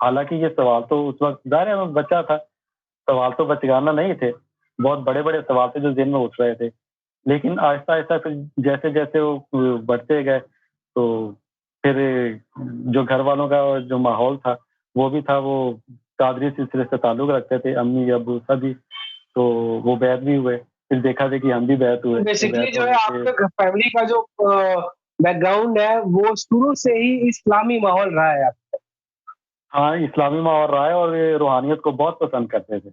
حالانکہ یہ سوال تو اس وقت ظاہر ہے میں بچہ تھا, سوال تو بچگانہ نہیں تھے, بہت بڑے بڑے سوال تھے جو ذہن میں اٹھ رہے تھے. لیکن آہستہ آہستہ پھر جیسے جیسے وہ بڑھتے گئے تو پھر جو گھر والوں کا جو ماحول تھا وہ بھی تھا, وہ قادری سلسلے سے تعلق رکھتے تھے, امی ابو سبھی, تو وہ بیعت بھی ہوئے. پھر دیکھا کہ ہم بھی بیعت ہوئے. بیسکلی جو ہے آپ کے فیملی کا جو بیک گراؤنڈ ہے وہ شروع سے ہی اسلامی ماحول رہا ہے. ہاں اسلامی ماحول رہا ہے, اور روحانیت کو بہت پسند کرتے تھے.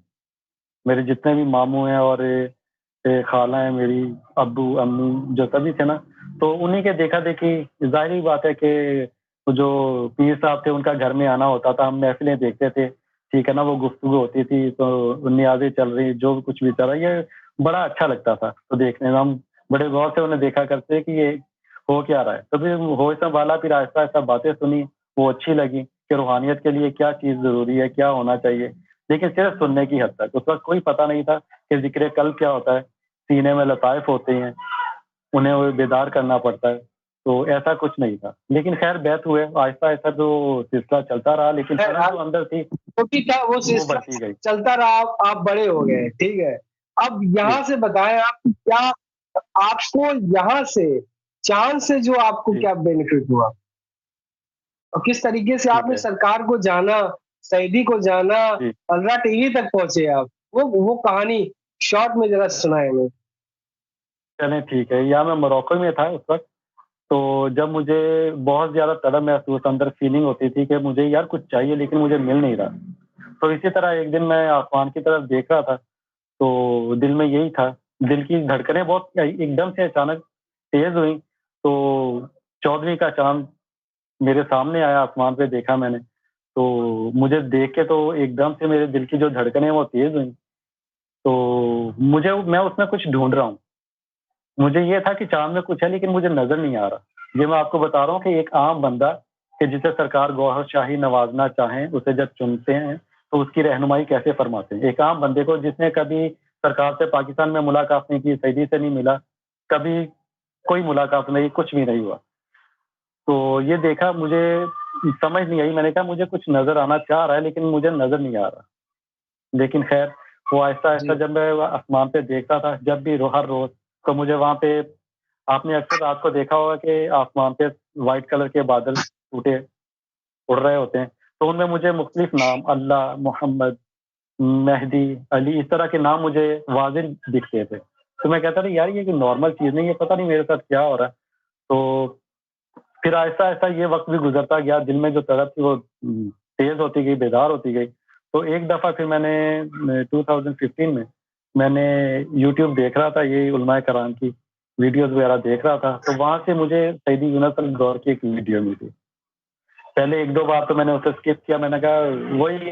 میرے جتنے بھی ماموں ہیں اور خالہ ہیں میری, ابو امی جو سبھی تھے نا, تو انہیں کے دیکھا دیکھی ظاہری بات ہے کہ جو پیر صاحب تھے ان کا گھر میں آنا ہوتا تھا, ہم محفلیں دیکھتے تھے, ٹھیک ہے نا, وہ گفتگو ہوتی تھی تو نیازیں چل رہی, جو کچھ بھی چل رہا, یہ بڑا اچھا لگتا تھا. تو دیکھنے میں ہم بڑے غور سے انہیں دیکھا کرتے کہ یہ ہو کیا رہا ہے. تو پھر ہوش سنبھالا, پھر آہستہ آہستہ باتیں سنی, وہ اچھی لگی کہ روحانیت کے لیے کیا چیز ضروری ہے, کیا ہونا چاہیے, لیکن صرف سننے کی حد تک. اس وقت کوئی پتہ نہیں تھا کہ ذکر قلب کیا ہوتا ہے, سینے میں لطائف ہوتے ہیں, انہیں وہ بیدار کرنا پڑتا ہے, تو ایسا کچھ نہیں تھا. لیکن خیر بیعت ہوئے, آہستہ آہستہ جو سلسلہ چلتا رہا, لیکن طلب جو اندر تھی وہ بڑھتی گئی. چلتا رہا, آپ بڑے ہو گئے, ٹھیک ہے. اب یہاں سے بتائیں آپ کیا آپ کو یہاں سے چاند سے جو آپ کو کیا بینیفٹ ہوا, اور کس طریقے سے آپ نے سرکار کو جانا, سعیدی کو جانا, الرا ٹی وی تک پہنچے آپ, وہ کہانی شارٹ میں ذرا سنائیں ہمیں. چلیں ٹھیک ہے. یا میں موروکو میں تھا اس وقت, تو جب مجھے بہت زیادہ طلب محسوس, اندر فیلنگ ہوتی تھی کہ مجھے یار کچھ چاہیے لیکن مجھے مل نہیں رہا. تو اسی طرح ایک دن میں آسمان کی طرف دیکھ رہا تھا, تو دل میں یہی تھا, دل کی دھڑکنیں بہت ایک دم سے اچانک تیز ہوئی. تو 14ویں کا چاند میرے سامنے آیا, آسمان پہ دیکھا میں نے, تو مجھے دیکھ کے تو ایک دم سے میرے دل کی جو دھڑکنیں وہ تیز ہوئیں. تو میں اس میں کچھ ڈھونڈ رہا ہوں, مجھے یہ تھا کہ چاند میں کچھ ہے لیکن مجھے نظر نہیں آ رہا. یہ میں آپ کو بتا رہا ہوں کہ ایک عام بندہ کہ جسے سرکار گوہر شاہی نوازنا چاہیں, اسے جب چنتے ہیں تو اس کی رہنمائی کیسے فرماتے ہیں. ایک عام بندے کو جس نے کبھی سرکار سے پاکستان میں ملاقات نہیں کی, سعیدی سے نہیں ملا, کبھی کوئی ملاقات نہیں, کچھ بھی نہیں ہوا, تو یہ دیکھا, مجھے سمجھ نہیں آئی. میں نے کہا مجھے کچھ نظر آنا چاہ رہا ہے لیکن مجھے نظر نہیں آ رہا. لیکن خیر وہ آہستہ آہستہ جب میں آسمان پہ دیکھتا تھا, جب بھی ہر روز, تو مجھے وہاں پہ, آپ نے اکثر رات کو دیکھا ہوگا کہ آسمان پہ وائٹ کلر کے بادل ٹوٹے اڑ رہے ہوتے ہیں, تو ان میں مجھے مختلف نام, اللہ, محمد, مہدی, علی, اس طرح کے نام مجھے واضح دکھتے تھے. تو میں کہتا تھا یار یہ کوئی نارمل چیز نہیں ہے, پتہ نہیں میرے ساتھ کیا ہو رہا ہے. تو پھر آہستہ آہستہ یہ وقت بھی گزرتا گیا, دل میں جو طرف تھی وہ تیز ہوتی گئی, بیدار ہوتی گئی. تو ایک دفعہ پھر میں نے 2015 میں نے یوٹیوب دیکھ رہا تھا, یہ علماء کرام کی ویڈیوز وغیرہ دیکھ رہا تھا, تو وہاں سے مجھے سعیدی یونس الدور کی ایک ویڈیو ملی. پہلے ایک دو بار تو میں نے اسے اسکپ کیا, میں نے کہا وہی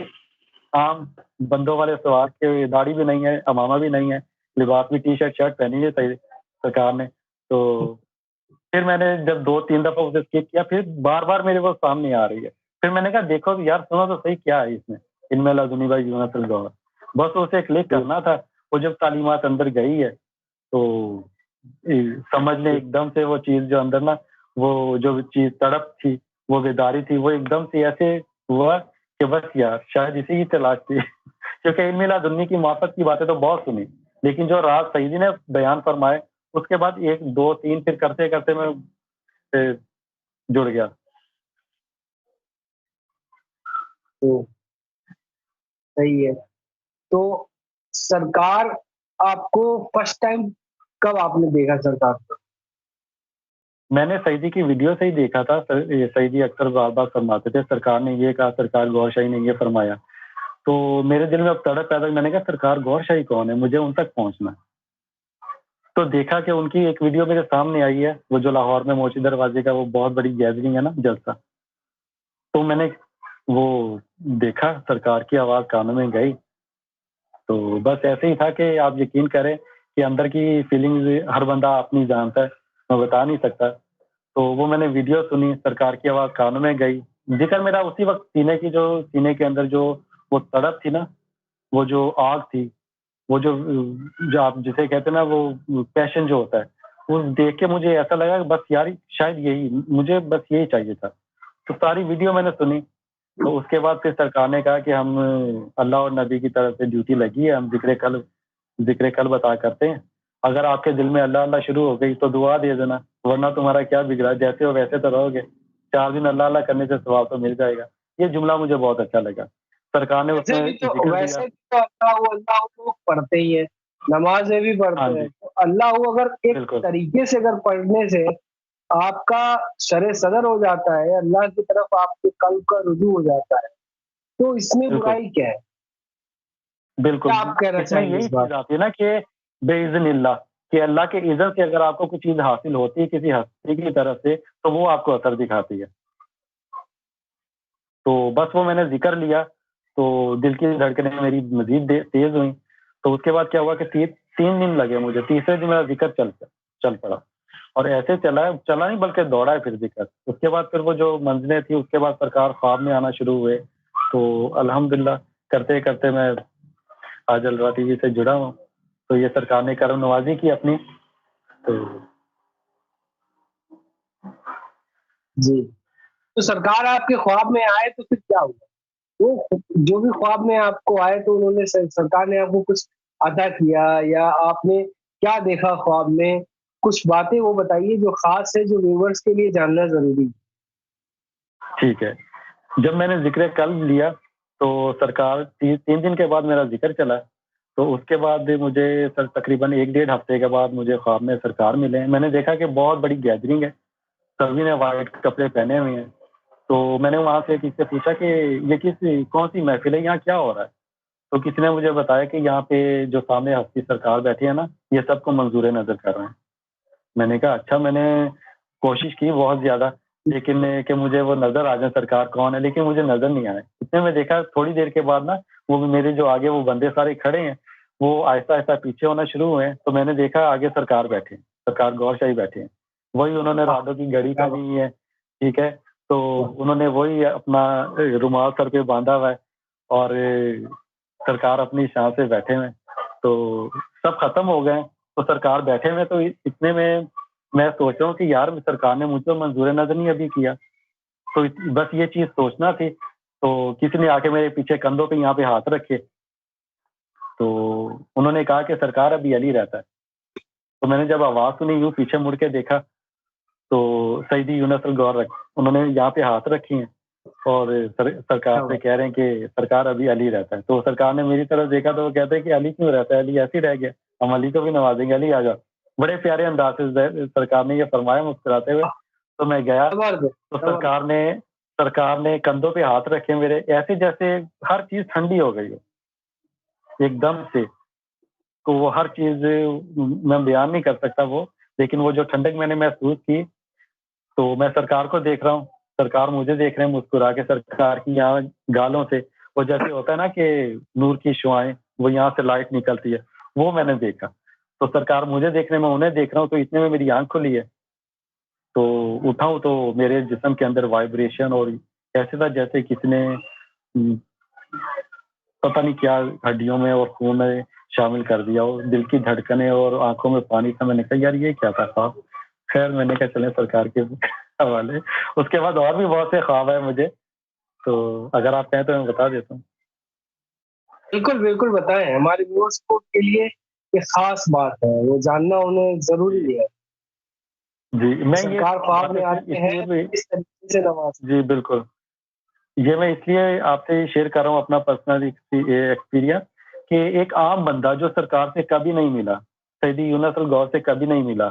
عام بندوں والے سوال کے, داڑھی بھی نہیں ہے, امامہ بھی نہیں ہے, لباس بھی ٹی شرٹ شرٹ پہنی ہے سرکار نے. تو پھر میں نے جب 2-3 دفعہ اسے اسکپ کیا, پھر بار بار میرے کو سامنے آ رہی ہے. پھر میں نے کہا دیکھو یار سنو تو صحیح کیا ہے اس میں, ان میں لازمی بھائی یونس الدور, بس اسے کلک کرنا تھا. وہ جب تعلیمات اندر گئی ہے تو سمجھ لیں ایک دم سے وہ چیز جو اندر نا, وہ جو چیز تڑپ تھی, وہ بیداری تھی, وہ ایک دم سے ایسے ہوا کہ بس یار شاید اسی کی تلاش تھی. کیونکہ علم لدنی کی محبت کی باتیں تو بہت سنی, لیکن جو راز سعیدی نے بیان فرمائے اس کے بعد 1 2 3 پھر کرتے کرتے میں جڑ گیا. صحیح ہے. تو سرکار آپ کو فرسٹ ٹائم کب آپ نے دیکھا سرکار کو؟ میں نے سعیدی کی ویڈیو سے ہی دیکھا تھا. سعیدی اکثر بار بار فرماتے تھے سرکار نے یہ کہا, سرکار گوہر شاہی نے یہ فرمایا. تو میرے دل میں اب تڑپ پیدا, میں نے کہا سرکار گوہر شاہی کون ہے, مجھے ان تک پہنچنا. تو دیکھا کہ ان کی ایک ویڈیو میرے سامنے آئی ہے, وہ جو لاہور میں موچی دروازے کا وہ بہت بڑی گیدرنگ ہے نا, جلسہ. تو میں نے وہ دیکھا, سرکار کی آواز کانوں میں گئی. تو بس ایسے ہی تھا کہ آپ یقین کریں کہ اندر کی فیلنگز ہر بندہ اپنی جانتا ہے, میں بتا نہیں سکتا. تو وہ میں نے ویڈیو سنی, سرکار کی آواز کانوں میں گئی. ذکر میرا اسی وقت سینے کے اندر جو وہ تڑپ تھی نا, وہ جو آگ تھی, وہ جو آپ جسے کہتے ہیں نا وہ پیشن جو ہوتا ہے, وہ دیکھ کے مجھے ایسا لگا کہ بس یار شاید یہی مجھے بس یہی چاہیے تھا. تو ساری ویڈیو میں نے سنی, تو اس کے بعد پھر سرکار نے کہا کہ ہم اللہ اور نبی کی طرف سے ڈیوٹی لگی ہے, ہم ذکر کل بتا کرتے ہیں, اگر آپ کے دل میں اللہ اللہ شروع ہو گئی تو دعا دے دینا, ورنہ تمہارا کیا بگڑا, جیسے ہو ویسے تو رہو گے, 4 دن اللہ اللہ کرنے سے ثواب تو مل جائے گا. یہ جملہ مجھے بہت اچھا لگا. سرکار نے اس میں ذکر دیا. ویسے بھی تو اللہ لوگ پڑھتے ہی ہیں, نماز میں بھی ہاں پڑھتے ہیں, جی, تو اللہ اگر ایک بالکل طریقے سے اگر پڑھنے سے آپ کا شرع صدر ہو جاتا ہے, اللہ کی طرف آپ کے قلب کا رجوع ہو جاتا ہے, تو اس میں بالکل برائی کیا ہے؟ بالکل کیا آپ کہنا اس میں چاہیں گے یہی اس بات؟ چیز آتی ہے نا کہ بے اذن اللہ, کہ اللہ کے اذن سے اگر آپ کو کوئی چیز حاصل ہوتی ہے کسی ہستی کی طرف سے, تو وہ آپ کو اثر دکھاتی ہے. تو بس وہ میں نے ذکر لیا تو دل کی دھڑکنیں میری مزید تیز ہوئیں. تو اس کے بعد کیا ہوا کہ 3 دن لگے مجھے, تیسرے دن میرا ذکر چل پڑا, اور ایسے چلا نہیں بلکہ دوڑا ہے پھر ذکر. اس کے بعد پھر وہ جو منزلیں تھیں, اس کے بعد سرکار خواب میں آنا شروع ہوئے. تو الحمدللہ کرتے کرتے میں آج الرا ٹی وی سے جڑا ہوں. تو یہ سرکار نے کرم نوازی کی اپنی. تو جی, تو سرکار آپ کے خواب میں آئے تو پھر کیا ہوا؟ وہ جو بھی خواب میں آپ کو آئے تو انہوں نے سرکار نے آپ کو کچھ عطا کیا, یا آپ نے کیا دیکھا خواب میں؟ کچھ باتیں وہ بتائیے جو خاص ہے, جو ویورز کے لیے جاننا ضروری ہے. ٹھیک ہے. جب میں نے ذکر کل لیا تو سرکار 3 دن کے بعد میرا ذکر چلا. تو اس کے بعد مجھے تقریباً 1-1.5 ہفتے کے بعد مجھے خواب میں سرکار ملے. میں نے دیکھا کہ بہت بڑی گیدرنگ ہے, سبھی نے وائٹ کپڑے پہنے ہوئے ہیں. تو میں نے وہاں سے کسی سے پوچھا کہ یہ کون سی محفل ہے, یہاں کیا ہو رہا ہے؟ تو کسی نے مجھے بتایا کہ یہاں پہ جو سامنے ہستی سرکار بیٹھی ہے نا, یہ سب کو منظور نظر کر رہے ہیں. میں نے کہا اچھا. میں نے کوشش کی بہت زیادہ, لیکن کہ مجھے وہ نظر آ جائے سرکار کون ہے, لیکن مجھے نظر نہیں آئے. اتنے میں دیکھا تھوڑی دیر کے بعد نا, وہ میرے جو آگے وہ بندے سارے کھڑے ہیں, وہ آہستہ آہستہ پیچھے ہونا شروع ہوئے. تو میں نے دیکھا آگے سرکار بیٹھے, سرکار گور شاہی بیٹھے ہیں. وہی انہوں نے رادوں کی گھڑی پہنی ہوئی ہے, ٹھیک ہے. تو انہوں نے وہی اپنا رومال سر پہ باندھا ہوا ہے, اور سرکار اپنی شان سے بیٹھے ہوئے. تو سب ختم ہو گئے, تو سرکار بیٹھے ہوئے. تو اتنے میں سوچ رہا ہوں کہ یار سرکار نے مجھ کو منظور نظر نہیں ابھی کیا. تو بس یہ چیز سوچنا تھی. تو کسی نے آ کے میرے پیچھے کندھوں پہ یہاں پہ ہاتھ رکھے. تو انہوں نے کہا کہ سرکار ابھی علی رہتا ہے. تو میں نے جب آواز سنی, یوں پیچھے مڑ کے دیکھا تو سیدی یونس الغور انہوں نے یہاں پہ ہاتھ رکھی ہیں, اور سرکار سے کہہ رہے ہیں کہ سرکار ابھی علی رہتا ہے. تو سرکار نے میری طرف دیکھا تو وہ کہتے ہیں کہ علی کیوں رہتا ہے, علی ایسے ہی رہ گیا, ہم علی کو بھی نوازیں گے, علی آ جاؤ. بڑے پیارے انداز سے سرکار نے یہ فرمایا مسکراتے ہوئے. تو میں گیا تو سرکار نے کندھوں پہ ہاتھ رکھے میرے, ایسے جیسے ہر چیز ٹھنڈی ہو گئی ہو ایک دم سے. تو وہ ہر چیز میں بیان نہیں کر سکتا وہ, لیکن وہ جو ٹھنڈک میں نے محسوس کی. تو میں سرکار کو دیکھ رہا ہوں, سرکار مجھے دیکھ رہے ہیں مسکرا کے. سرکار کی یہاں گالوں سے وہ جیسے ہوتا ہے نا کہ نور کی شعائیں, وہ یہاں سے لائٹ نکلتی ہے, وہ میں نے دیکھا. تو سرکار مجھے دیکھ رہے ہیں, میں انہیں دیکھ رہا ہوں. تو اتنے میں میری آنکھ کھلی ہے. تو اٹھاؤں تو میرے جسم کے اندر وائبریشن, اور ایسے تھا جیسے کسی نے پتہ نہیں کیا ہڈیوں میں اور خون میں شامل کر دیا ہو. دل کی دھڑکنیں اور آنکھوں میں پانی تھا. میں نے کہا یار یہ کیا تھا خواب. خیر میں نے کہا چلیں سرکار کے حوالے. اس کے بعد اور بھی بہت سے خواب ہیں مجھے, تو اگر آپ کہیں تو میں بتا دیتا ہوں. بالکل بالکل بتائیں, ہمارے ویورز کو کے لیے یہ خاص بات ہے, وہ جاننا انہیں ضروری ہے. جی میں یہ سرکار خواب میں بات آتے اس ہیں, لیے بھی, اس طریقے سے نواز. جی بالکل, یہ میں اس لیے آپ سے شیئر کر رہا ہوں اپنا پرسنل ایکسپیرینس, کہ ایک عام بندہ جو سرکار سے کبھی نہیں ملا, سیدی یونس الغور سے کبھی نہیں ملا,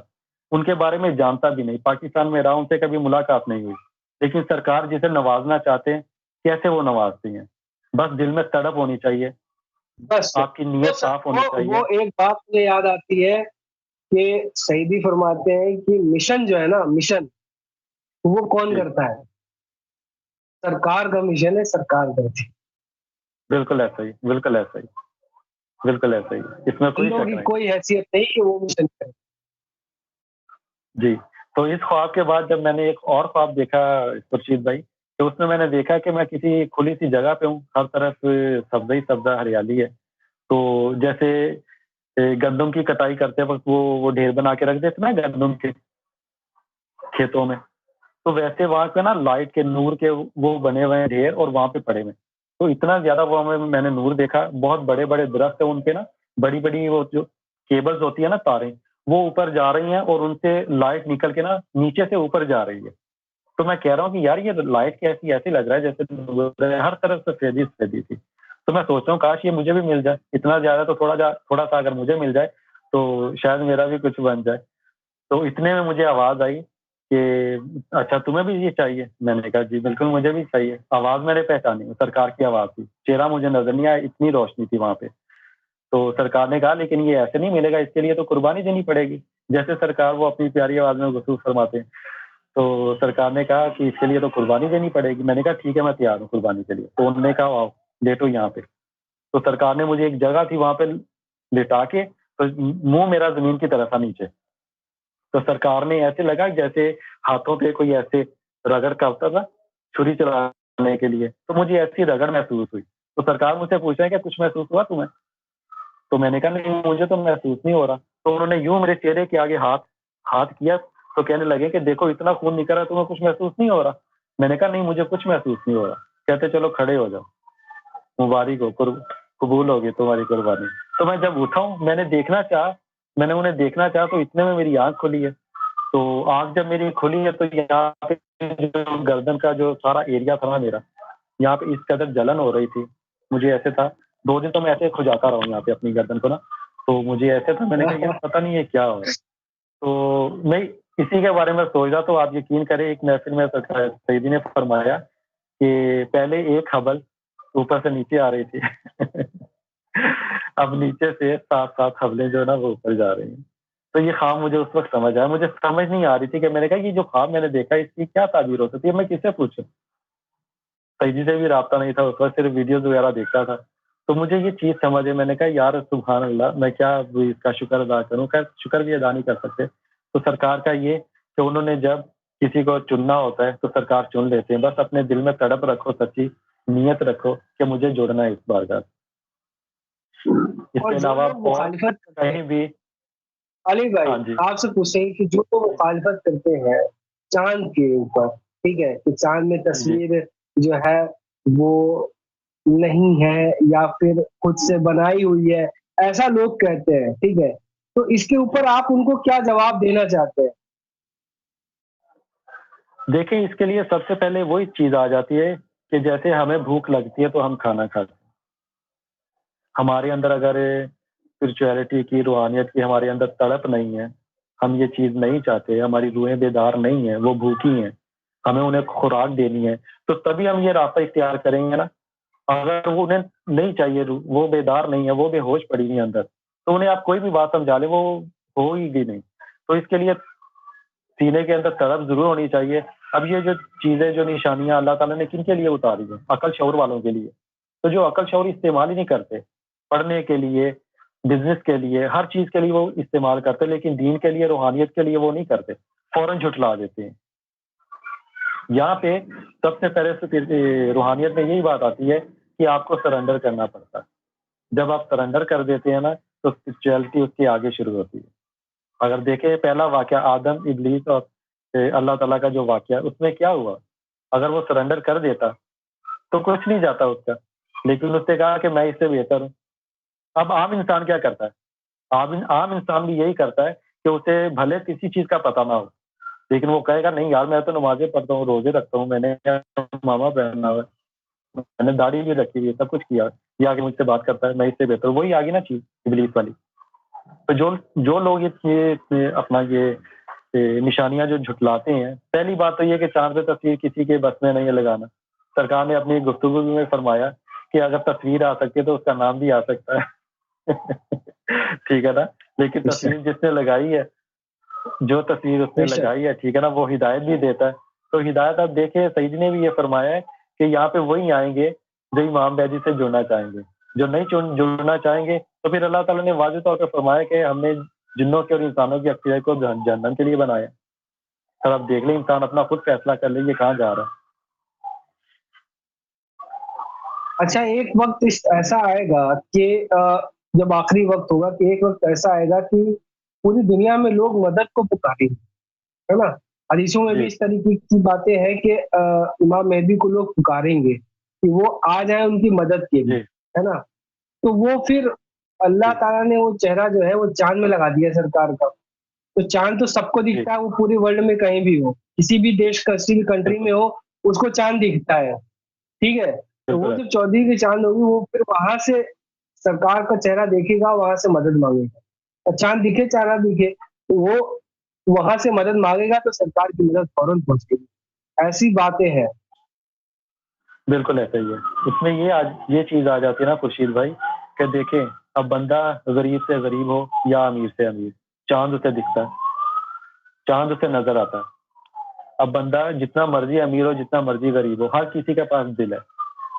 ان کے بارے میں جانتا بھی نہیں, پاکستان میں رہا, ان سے کبھی ملاقات نہیں ہوئی, لیکن سرکار جسے نوازنا چاہتے ہیں کیسے وہ نوازتے ہیں. بس دل میں تڑپ ہونی چاہیے, بس آپ کی نیت صاف ہونی چاہیے. وہ ایک بات مجھے یاد آتی ہے کہ سیدی فرماتے ہیں کہ مشن جو ہے نا, مشن وہ کون جی کرتا ہے؟ سرکار کا مشن ہے, سرکار کرتی ہے. بالکل ایسا ہی, بالکل ایسا ہی, بالکل ایسا ہی, اس میں کوئی بندوں شک کی نہیں. کوئی حیثیت نہیں کہ وہ مشن کرے. جی, تو اس خواب کے بعد جب میں نے ایک اور خواب دیکھا خورشید بھائی, تو اس میں نے دیکھا کہ میں کسی کھلی سی جگہ پہ ہوں, ہر طرف سبزہ ہی سبزہ ہریالی ہے. تو جیسے گندم کی کٹائی کرتے وقت وہ ڈھیر بنا کے رکھ دیتے نا گندم کے کھیتوں میں, تو ویسے وہاں پہ نا لائٹ کے نور کے وہ بنے ہوئے ہیں ڈھیر اور وہاں پہ پڑے ہوئے، تو اتنا زیادہ وہ میں نے نور دیکھا، بہت بڑے بڑے درخت ہیں ان پہ نا، بڑی بڑی وہ جو کیبلز ہوتی ہے نا، تاریں وہ اوپر جا رہی ہیں اور ان سے لائٹ نکل کے نا نیچے سے اوپر جا رہی ہے. تو میں کہہ رہا ہوں کہ یار یہ لائٹ کیسی ایسی لگ رہا ہے جیسے ہر طرف سے سفیدی سفیدی تھی. تو میں سوچ رہا ہوں کاش یہ مجھے بھی مل جائے، اتنا زیادہ تو تھوڑا سا اگر مجھے مل جائے تو شاید میرا بھی کچھ بن جائے. تو اتنے میں مجھے آواز آئی کہ اچھا تمہیں بھی یہ چاہیے. میں نے کہا جی بالکل مجھے بھی چاہیے. آواز میں نے پہچانی، سرکار کی آواز تھی، چہرہ مجھے نظر نہیں آیا، اتنی روشنی تھی وہاں پہ. تو سرکار نے کہا لیکن یہ ایسے نہیں ملے گا، اس کے لیے تو قربانی دینی پڑے گی. جیسے سرکار وہ اپنی پیاری آواز میں گفتگو فرماتے ہیں، تو سرکار نے کہا کہ اس کے لیے تو قربانی دینی پڑے گی. میں نے کہا ٹھیک ہے میں تیار ہوں قربانی کے لیے. تو انہوں نے کہا آؤ لیٹو یہاں پہ. تو سرکار نے مجھے ایک جگہ تھی وہاں پہ لٹا کے، تو منہ میرا زمین کی طرف تھا نیچے. تو سرکار نے ایسے لگا جیسے ہاتھوں پہ کوئی ایسے رگڑ کرتا تھا چھری چلانے کے لیے، تو مجھے ایسی رگڑ محسوس ہوئی. تو سرکار مجھ سے پوچھ رہے ہیں کہ کچھ محسوس ہوا تمہیں؟ تو میں نے کہا نہیں مجھے تو محسوس نہیں ہو رہا. تو انہوں نے یوں میرے چہرے کے آگے ہاتھ کیا، تو کہنے لگے کہ دیکھو اتنا خون نکل رہا تمہیں کچھ محسوس نہیں ہو رہا؟ میں نے کہا نہیں مجھے کچھ محسوس نہیں ہو رہا. کہتے چلو کھڑے ہو جاؤ، مبارک ہو، قبول ہوگی تمہاری قربانی. تو میں جب اٹھا ہوں میں نے انہیں دیکھنا چاہا تو اتنے میں میری آنکھ کھلی ہے. تو آنکھ جب میری کھلی ہے تو یہاں پہ جو گردن کا جو سارا ایریا تھا نا میرا، یہاں پہ اس قدر جلن ہو رہی تھی. مجھے ایسے تھا 2 دن تو میں ایسے کھجاتا رہا ہوں یہاں پہ اپنی گردن کو نا. تو مجھے ایسے تھا، میں نے کہا یار پتہ نہیں ہے کیا ہو. تو میں اسی کے بارے میں سوچ رہا. تو آپ یقین کریں ایک محفل میں سیدی نے فرمایا کہ پہلے ایک حبل اوپر سے نیچے آ رہی تھی اب نیچے سے 7 حبلیں جو ہے نا وہ اوپر جا رہی ہیں. تو یہ خواب مجھے اس وقت سمجھ آیا. مجھے سمجھ نہیں آ رہی تھی کہ میں نے کہا یہ جو خواب میں نے دیکھا اس کی کیا تعبیر ہو سکتی ہے. میں کس سے پوچھوں؟ سیدی سے بھی رابطہ نہیں تھا اس وقت، صرف ویڈیوز وغیرہ دیکھتا تھا. تو مجھے یہ چیز سمجھ ہے. میں نے کہا یار سبحان اللہ، میں کیا اس کا شکر ادا کروں؟ شکر بھی ادا نہیں کر سکتے. تو سرکار کا یہ کہ انہوں نے جب کسی کو چننا ہوتا ہے تو سرکار چن لیتے ہیں. بس اپنے دل میں تڑپ رکھو، سچی نیت رکھو کہ مجھے جڑنا ہے اس بارگاہ. اس کے علاوہ مخالفت کہیں بھی علی بھائی ہاں جی آپ سے پوچھیں کہ جو مخالفت کرتے ہیں چاند کے اوپر، ٹھیک ہے، کہ چاند میں جی تصویر جو ہے وہ نہیں ہے یا پھر خود سے بنائی ہوئی ہے، ایسا لوگ کہتے ہیں، ٹھیک ہے، تو اس کے اوپر آپ ان کو کیا جواب دینا چاہتے ہیں؟ دیکھیں اس کے لیے سب سے پہلے وہی چیز آ جاتی ہے کہ جیسے ہمیں بھوک لگتی ہے تو ہم کھانا کھاتے ہیں. ہمارے اندر اگر اسپرچویلٹی کی، روحانیت کی ہمارے اندر تڑپ نہیں ہے، ہم یہ چیز نہیں چاہتے، ہماری روحیں بیدار نہیں ہیں، وہ بھوکی ہیں، ہمیں انہیں خوراک دینی ہے، تو تبھی ہم یہ راستہ اختیار کریں گے نا. اگر وہ انہیں نہیں چاہیے، وہ بیدار نہیں ہے، وہ بے ہوش پڑی ہوئی اندر، تو انہیں آپ کوئی بھی بات سمجھا لیں وہ ہو ہی گی نہیں. تو اس کے لیے سینے کے اندر تڑپ ضرور ہونی چاہیے. اب یہ جو چیزیں، جو نشانیاں اللہ تعالیٰ نے کن کے لیے اتاری ہیں؟ عقل شعور والوں کے لیے. تو جو عقل شعور استعمال ہی نہیں کرتے، پڑھنے کے لیے، بزنس کے لیے، ہر چیز کے لیے وہ استعمال کرتے، لیکن دین کے لیے، روحانیت کے لیے وہ نہیں کرتے، فوراً جھٹلا دیتے ہیں. یہاں پہ سب سے پہلے روحانیت میں یہی بات آتی ہے کہ آپ کو سرنڈر کرنا پڑتا ہے. جب آپ سرنڈر کر دیتے ہیں نا تو اسپرچویلٹی اس کے آگے شروع ہوتی ہے. اگر دیکھیں پہلا واقعہ آدم، ابلیس اور اللہ تعالیٰ کا جو واقعہ، اس میں کیا ہوا؟ اگر وہ سرنڈر کر دیتا تو کچھ نہیں جاتا اس کا، لیکن اس نے کہا کہ میں اس سے بہتر ہوں. اب عام انسان کیا کرتا ہے؟ عام انسان بھی یہی کرتا ہے کہ اسے بھلے کسی چیز کا پتہ نہ ہو، لیکن وہ کہے گا نہیں یار میں تو نمازیں پڑھتا ہوں، روزے رکھتا ہوں، میں نے ماما پہنا ہوا ہے، میں نے داڑھی بھی رکھی ہوئی ہے، سب کچھ کیا، یہ آگے مجھ سے بات کرتا ہے، میں اس سے بہتر ہوں. وہی آگے نا چیز ابلیس والی. تو جو لوگ یہ اپنا یہ نشانیاں جو جھٹلاتے ہیں، پہلی بات تو یہ کہ چاند پہ تصویر کسی کے بس میں نہیں ہے لگانا. سرکار نے اپنی گفتگو میں فرمایا کہ اگر تصویر آ سکتی ہے تو اس کا نام بھی آ سکتا ہے ٹھیک ہے نا. لیکن تصویر جس نے لگائی ہے، جو تصویر اس نے لگائی ہے، ٹھیک ہے نا، وہ ہدایت بھی دیتا ہے. تو ہدایت آپ دیکھیں سیدی نے بھی یہ فرمایا ہے کہ یہاں پہ وہی آئیں گے جو امام مہدی سے جڑنا چاہیں گے. جو نہیں جڑنا چاہیں گے تو پھر اللہ تعالیٰ نے واضح طور پہ فرمایا کہ ہم نے جنوں کے اور انسانوں کی اکثریت کو جہنم کے لیے بنایا. سر آپ دیکھ لیں انسان اپنا خود فیصلہ کر لیں یہ کہاں جا رہا ہے. اچھا ایک وقت ایسا آئے گا کہ جب آخری وقت ہوگا کہ ایک وقت ایسا آئے گا کہ پوری دنیا میں لوگ مدد کو پکاریں گے، ہے نا، حدیثوں میں بھی اس طریقے کی باتیں ہیں کہ امام مہدی کو لوگ پکاریں گے کہ وہ آ جائیں ان کی مدد کے لیے، ہے نا. تو وہ پھر اللہ تعالیٰ نے وہ چہرہ جو ہے وہ چاند میں لگا دیا سرکار کا. تو چاند تو سب کو دکھتا ہے، وہ پوری ورلڈ میں کہیں بھی ہو، کسی بھی دیش کسی بھی کنٹری میں ہو، اس کو چاند دکھتا ہے. ٹھیک ہے. تو وہ جب چودھری کی چاند ہوگی وہ پھر وہاں سے سرکار کا چہرہ دیکھے گا، وہاں سے مدد مانگے گا. اور چاند دکھے چہرہ دکھے تو وہ وہاں سے مدد مانگے گا تو سرکار کی مدد فوراً پہنچے گی. ایسی باتیں ہیں. بالکل ایسا ہی ہے. اس میں یہ چیز آ جاتی ہے نا خورشید بھائی کہ دیکھیں اب بندہ غریب سے غریب ہو یا امیر سے امیر، چاند اسے دکھتا ہے، چاند اسے نظر آتا ہے. اب بندہ جتنا مرضی امیر ہو جتنا مرضی غریب ہو، ہر کسی کے پاس دل ہے.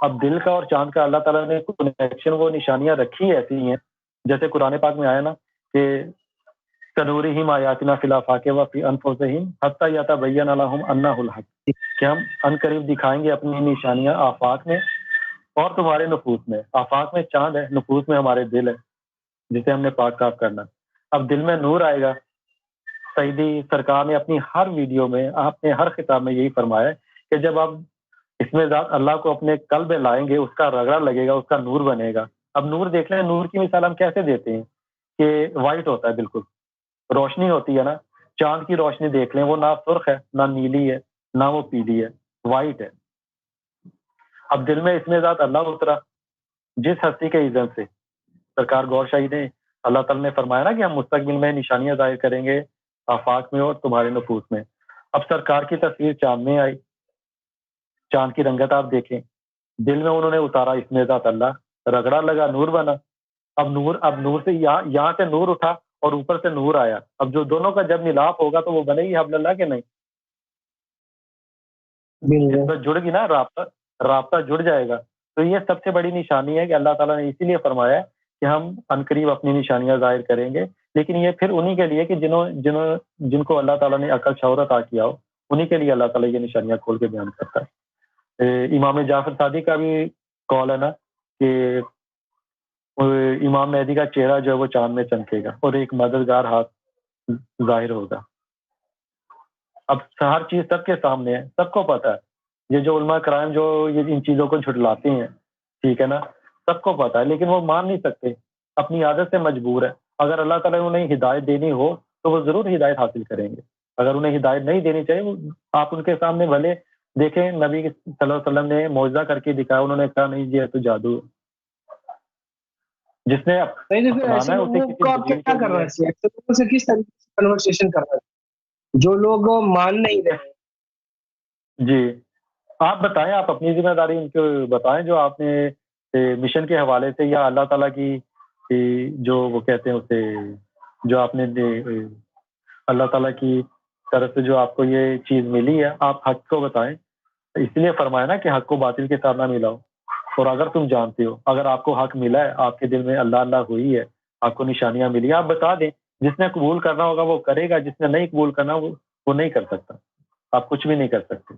اب دل کا اور چاند کا اللہ تعالیٰ نے کنیکشن، وہ نشانیاں رکھی ایسی ہیں جیسے قرآن پاک میں آیا نا کہ سنورہم آیاتنا فی الآفاق وفی انفسہم حتی یتبین لہم انہ الحق، کہ ہم ان قریب دکھائیں گے اپنی نشانیاں آفاق میں اور تمہارے نفوس میں. آفاق میں چاند ہے، نفوس میں ہمارے دل ہے جسے ہم نے پاک صاف کرنا. اب دل میں نور آئے گا. سیدی سرکار نے اپنی ہر ویڈیو میں، آپ نے ہر خطاب میں یہی فرمایا کہ جب آپ اس میں ذات اللہ کو اپنے قلب میں لائیں گے، اس کا رگڑا لگے گا، اس کا نور بنے گا. اب نور دیکھ لیں، نور کی مثال ہم کیسے دیتے ہیں کہ وائٹ ہوتا ہے، بالکل روشنی ہوتی ہے نا. چاند کی روشنی دیکھ لیں، وہ نہ سرخ ہے نہ نیلی ہے نہ وہ پیلی ہے، وائٹ ہے. اب دل میں اس میں ذات اللہ اترا جس ہستی کے اذن سے. سرکار گور شاہی نے اللہ تعالیٰ نے فرمایا نا کہ ہم مستقبل میں نشانیاں ظاہر کریں گے آفاق میں اور تمہارے نفوس میں. اب سرکار کی تصویر چاند میں آئی، چاند کی رنگت آپ دیکھیں، دل میں انہوں نے اتارا اس میں ذات اللہ، رگڑا لگا، نور بنا. اب نور سے یہاں سے نور اٹھا اور اوپر سے نور آیا. اب جو دونوں کا جب ملاپ ہوگا تو وہ بنے گی حبل اللہ کے نہیں، اس میں جڑ گی نا، رابطہ جڑ جائے گا. تو یہ سب سے بڑی نشانی ہے کہ اللہ تعالیٰ نے اسی لیے فرمایا ہے کہ ہم عنقریب اپنی نشانیاں ظاہر کریں گے. لیکن یہ پھر انہی کے لیے کہ جن کو اللہ تعالیٰ نے عقل شعور عطا کیا ہو، انہی کے لیے اللہ تعالیٰ یہ نشانیاں کھول کے بیان کرتا ہے. امام جعفر صادق کا بھی قول ہے نا کہ امام مہدی کا چہرہ جو ہے وہ چاند میں چمکے گا اور ایک مددگار ہاتھ ظاہر ہوگا. اب ہر چیز سب کے سامنے ہے، سب کو پتہ ہے. یہ جو علماء کرام جو یہ ان چیزوں کو جھٹلاتے ہیں، ٹھیک ہے نا، سب کو پتہ ہے، لیکن وہ مان نہیں سکتے، اپنی عادت سے مجبور ہے. اگر اللہ تعالیٰ نے انہیں ہدایت دینی ہو تو وہ ضرور ہدایت حاصل کریں گے. اگر انہیں ہدایت نہیں دینی چاہیے، آپ ان کے سامنے بھلے دیکھیں نبی صلی اللہ علیہ وسلم نے معجزہ کر کے دکھایا، انہوں نے کہا نہیں یہ تو جادو. جس نے اپنانا ہے اسے کسی دلیل کے لیے کس طریقے سے کنورسیشن کرنا ہے جو لوگ مان نہیں رہے. جی آپ بتائیں، آپ اپنی ذمہ داری ان کو بتائیں جو آپ نے مشن کے حوالے سے یا اللہ تعالیٰ کی جو وہ کہتے ہیں اسے، جو آپ نے اللہ تعالیٰ کی طرف سے جو آپ کو یہ چیز ملی ہے، آپ حق کو بتائیں. اس لیے فرمایا نا کہ حق کو باطل کے ساتھ نہ ملاؤ. اور اگر تم جانتے ہو، اگر آپ کو حق ملا ہے، آپ کے دل میں اللہ ہوئی ہے، آپ کو نشانیاں ملی، آپ بتا دیں. جس نے قبول کرنا ہوگا وہ کرے گا، جس نے نہیں قبول کرنا وہ نہیں کر سکتا. آپ کچھ بھی نہیں کر سکتے.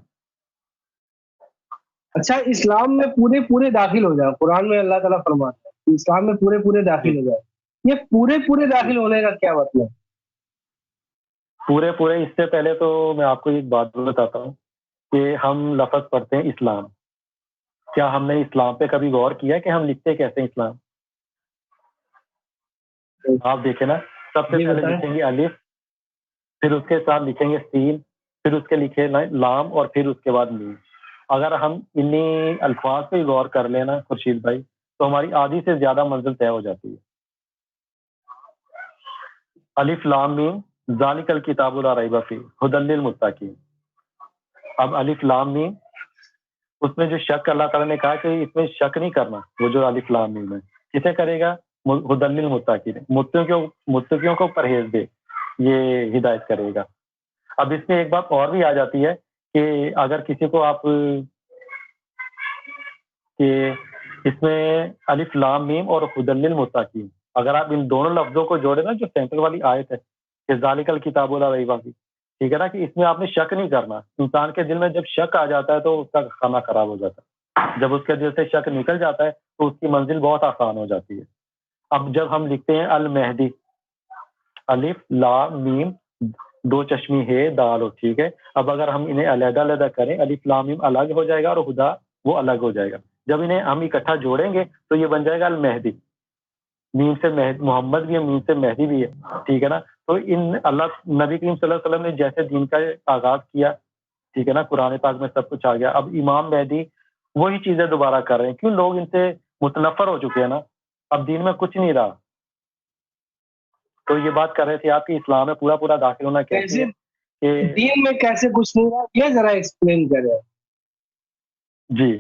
اچھا، اسلام میں پورے داخل ہو جائے، قرآن میں اللہ تعالیٰ فرماتا ہے اسلام میں پورے داخل ہو جائے. یہ پورے داخل ہونے کا کیا مطلب؟ پورے اس سے پہلے تو میں آپ کو ایک بات بتاتا ہوں کہ ہم لفظ پڑھتے ہیں اسلام. کیا ہم نے اسلام پہ کبھی غور کیا کہ ہم لکھتے کیسے ہیں اسلام؟ آپ دیکھیں نا، سب سے پہلے لکھیں گے الف، پھر اس کے ساتھ لکھیں گے سین، پھر اس کے لکھے لام، اور پھر اس کے بعد میم. اگر ہم انہی الفاظ پہ غور کر لینا خورشید بھائی تو ہماری آدھی سے زیادہ منزل طے ہو جاتی ہے. الف لام میم ذالک الکتاب لا ریب فیہ ھدی للمتقین. اب الف لام میم، اس میں جو شک اللہ تعالیٰ نے کہا کہ اس میں شک نہیں کرنا، وہ جو الف لام میم ہے کسے کرے گا؟ ھدی للمتقین، متقیوں کو پرہیز دے، یہ ہدایت کرے گا. اب اس میں ایک بات اور بھی آ جاتی ہے کہ اگر کسی کو آپ کہ اس میں الف لام میم اور ھدی للمتقین، اگر آپ ان دونوں لفظوں کو جوڑے نا، جو سینٹر والی آیت ہے کہ ذالک الکتاب لا ریب فیہ، ٹھیک ہے نا، کہ اس میں آپ نے شک نہیں کرنا. انسان کے دل میں جب شک آ جاتا ہے تو اس کا کھانا خراب ہو جاتا ہے. جب اس کے دل سے شک نکل جاتا ہے تو اس کی منزل بہت آسان ہو جاتی ہے. اب جب ہم لکھتے ہیں المہدی، الف لام میم دو چشمی ہے دال ہو، ٹھیک ہے. اب اگر ہم انہیں علیحدہ علیحدہ کریں، الف لام میم الگ ہو جائے گا اور ہدا وہ الگ ہو جائے گا. جب انہیں ہم اکٹھا جوڑیں گے تو یہ بن جائے گا المہدی. میم سے محمد بھی ہے، میم سے مہدی بھی ہے، ٹھیک ہے نا. تو ان اللہ نبی کریم صلی اللہ علیہ وسلم نے جیسے دین کا آغاز کیا، ٹھیک ہے نا، قرآن پاک میں سب کچھ آ گیا. اب امام مہدی وہی چیزیں دوبارہ کر رہے ہیں. کیوں؟ لوگ ان سے متنفر ہو چکے ہیں نا، اب دین میں کچھ نہیں رہا. تو یہ بات کر رہے تھے آپ کی اسلام میں پورا پورا داخل ہونا کیسے ہے کہ دین میں کیسے کچھ نہیں رہا، یہ ذرا ایکسپلین کریں. جی،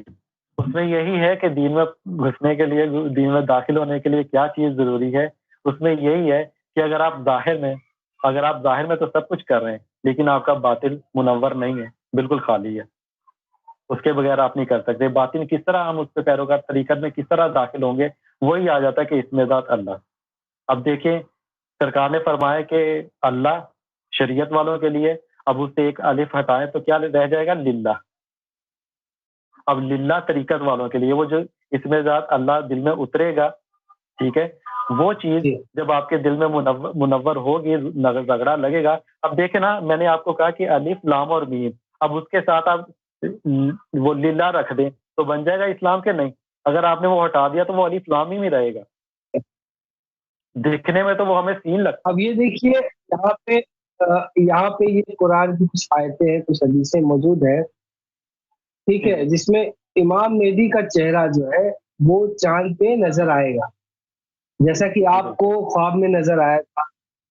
اس میں یہی ہے کہ دین میں گھسنے کے لیے، دین میں داخل ہونے کے لیے کیا چیز ضروری ہے. اس میں یہی ہے کہ اگر آپ ظاہر میں تو سب کچھ کر رہے ہیں، لیکن آپ کا باطن منور نہیں ہے، بالکل خالی ہے، اس کے بغیر آپ نہیں کر سکتے. باطن کس طرح ہم اس پہ پیروکار طریقت میں کس طرح داخل ہوں گے، وہی آ جاتا ہے کہ اسم ذات اللہ. اب دیکھیں سرکار نے فرمایا کہ اللہ شریعت والوں کے لیے، اب اس سے ایک الف ہٹائیں تو کیا رہ جائے گا؟ للہ. اب للہ طریقت والوں کے لیے وہ جو اسم ذات اللہ دل میں اترے گا، ٹھیک ہے، وہ چیز جب آپ کے دل میں منور ہوگی، رگڑا لگے گا. اب دیکھیں نا، میں نے آپ کو کہا کہ الف لام اور میم، اب اس کے ساتھ آپ وہ للہ رکھ دیں تو بن جائے گا اسلام کے؟ نہیں. اگر آپ نے وہ ہٹا دیا تو وہ الف لام ہی رہے گا. دیکھنے میں تو وہ ہمیں سین لگتا. اب یہ دیکھیے یہاں پہ یہ قرآن کی کچھ آیتیں ہیں، کچھ حدیثیں موجود ہیں، ٹھیک ہے، جس میں امام مہدی کا چہرہ جو ہے وہ چاند پہ نظر آئے گا، جیسا کہ آپ کو خواب میں نظر آیا تھا،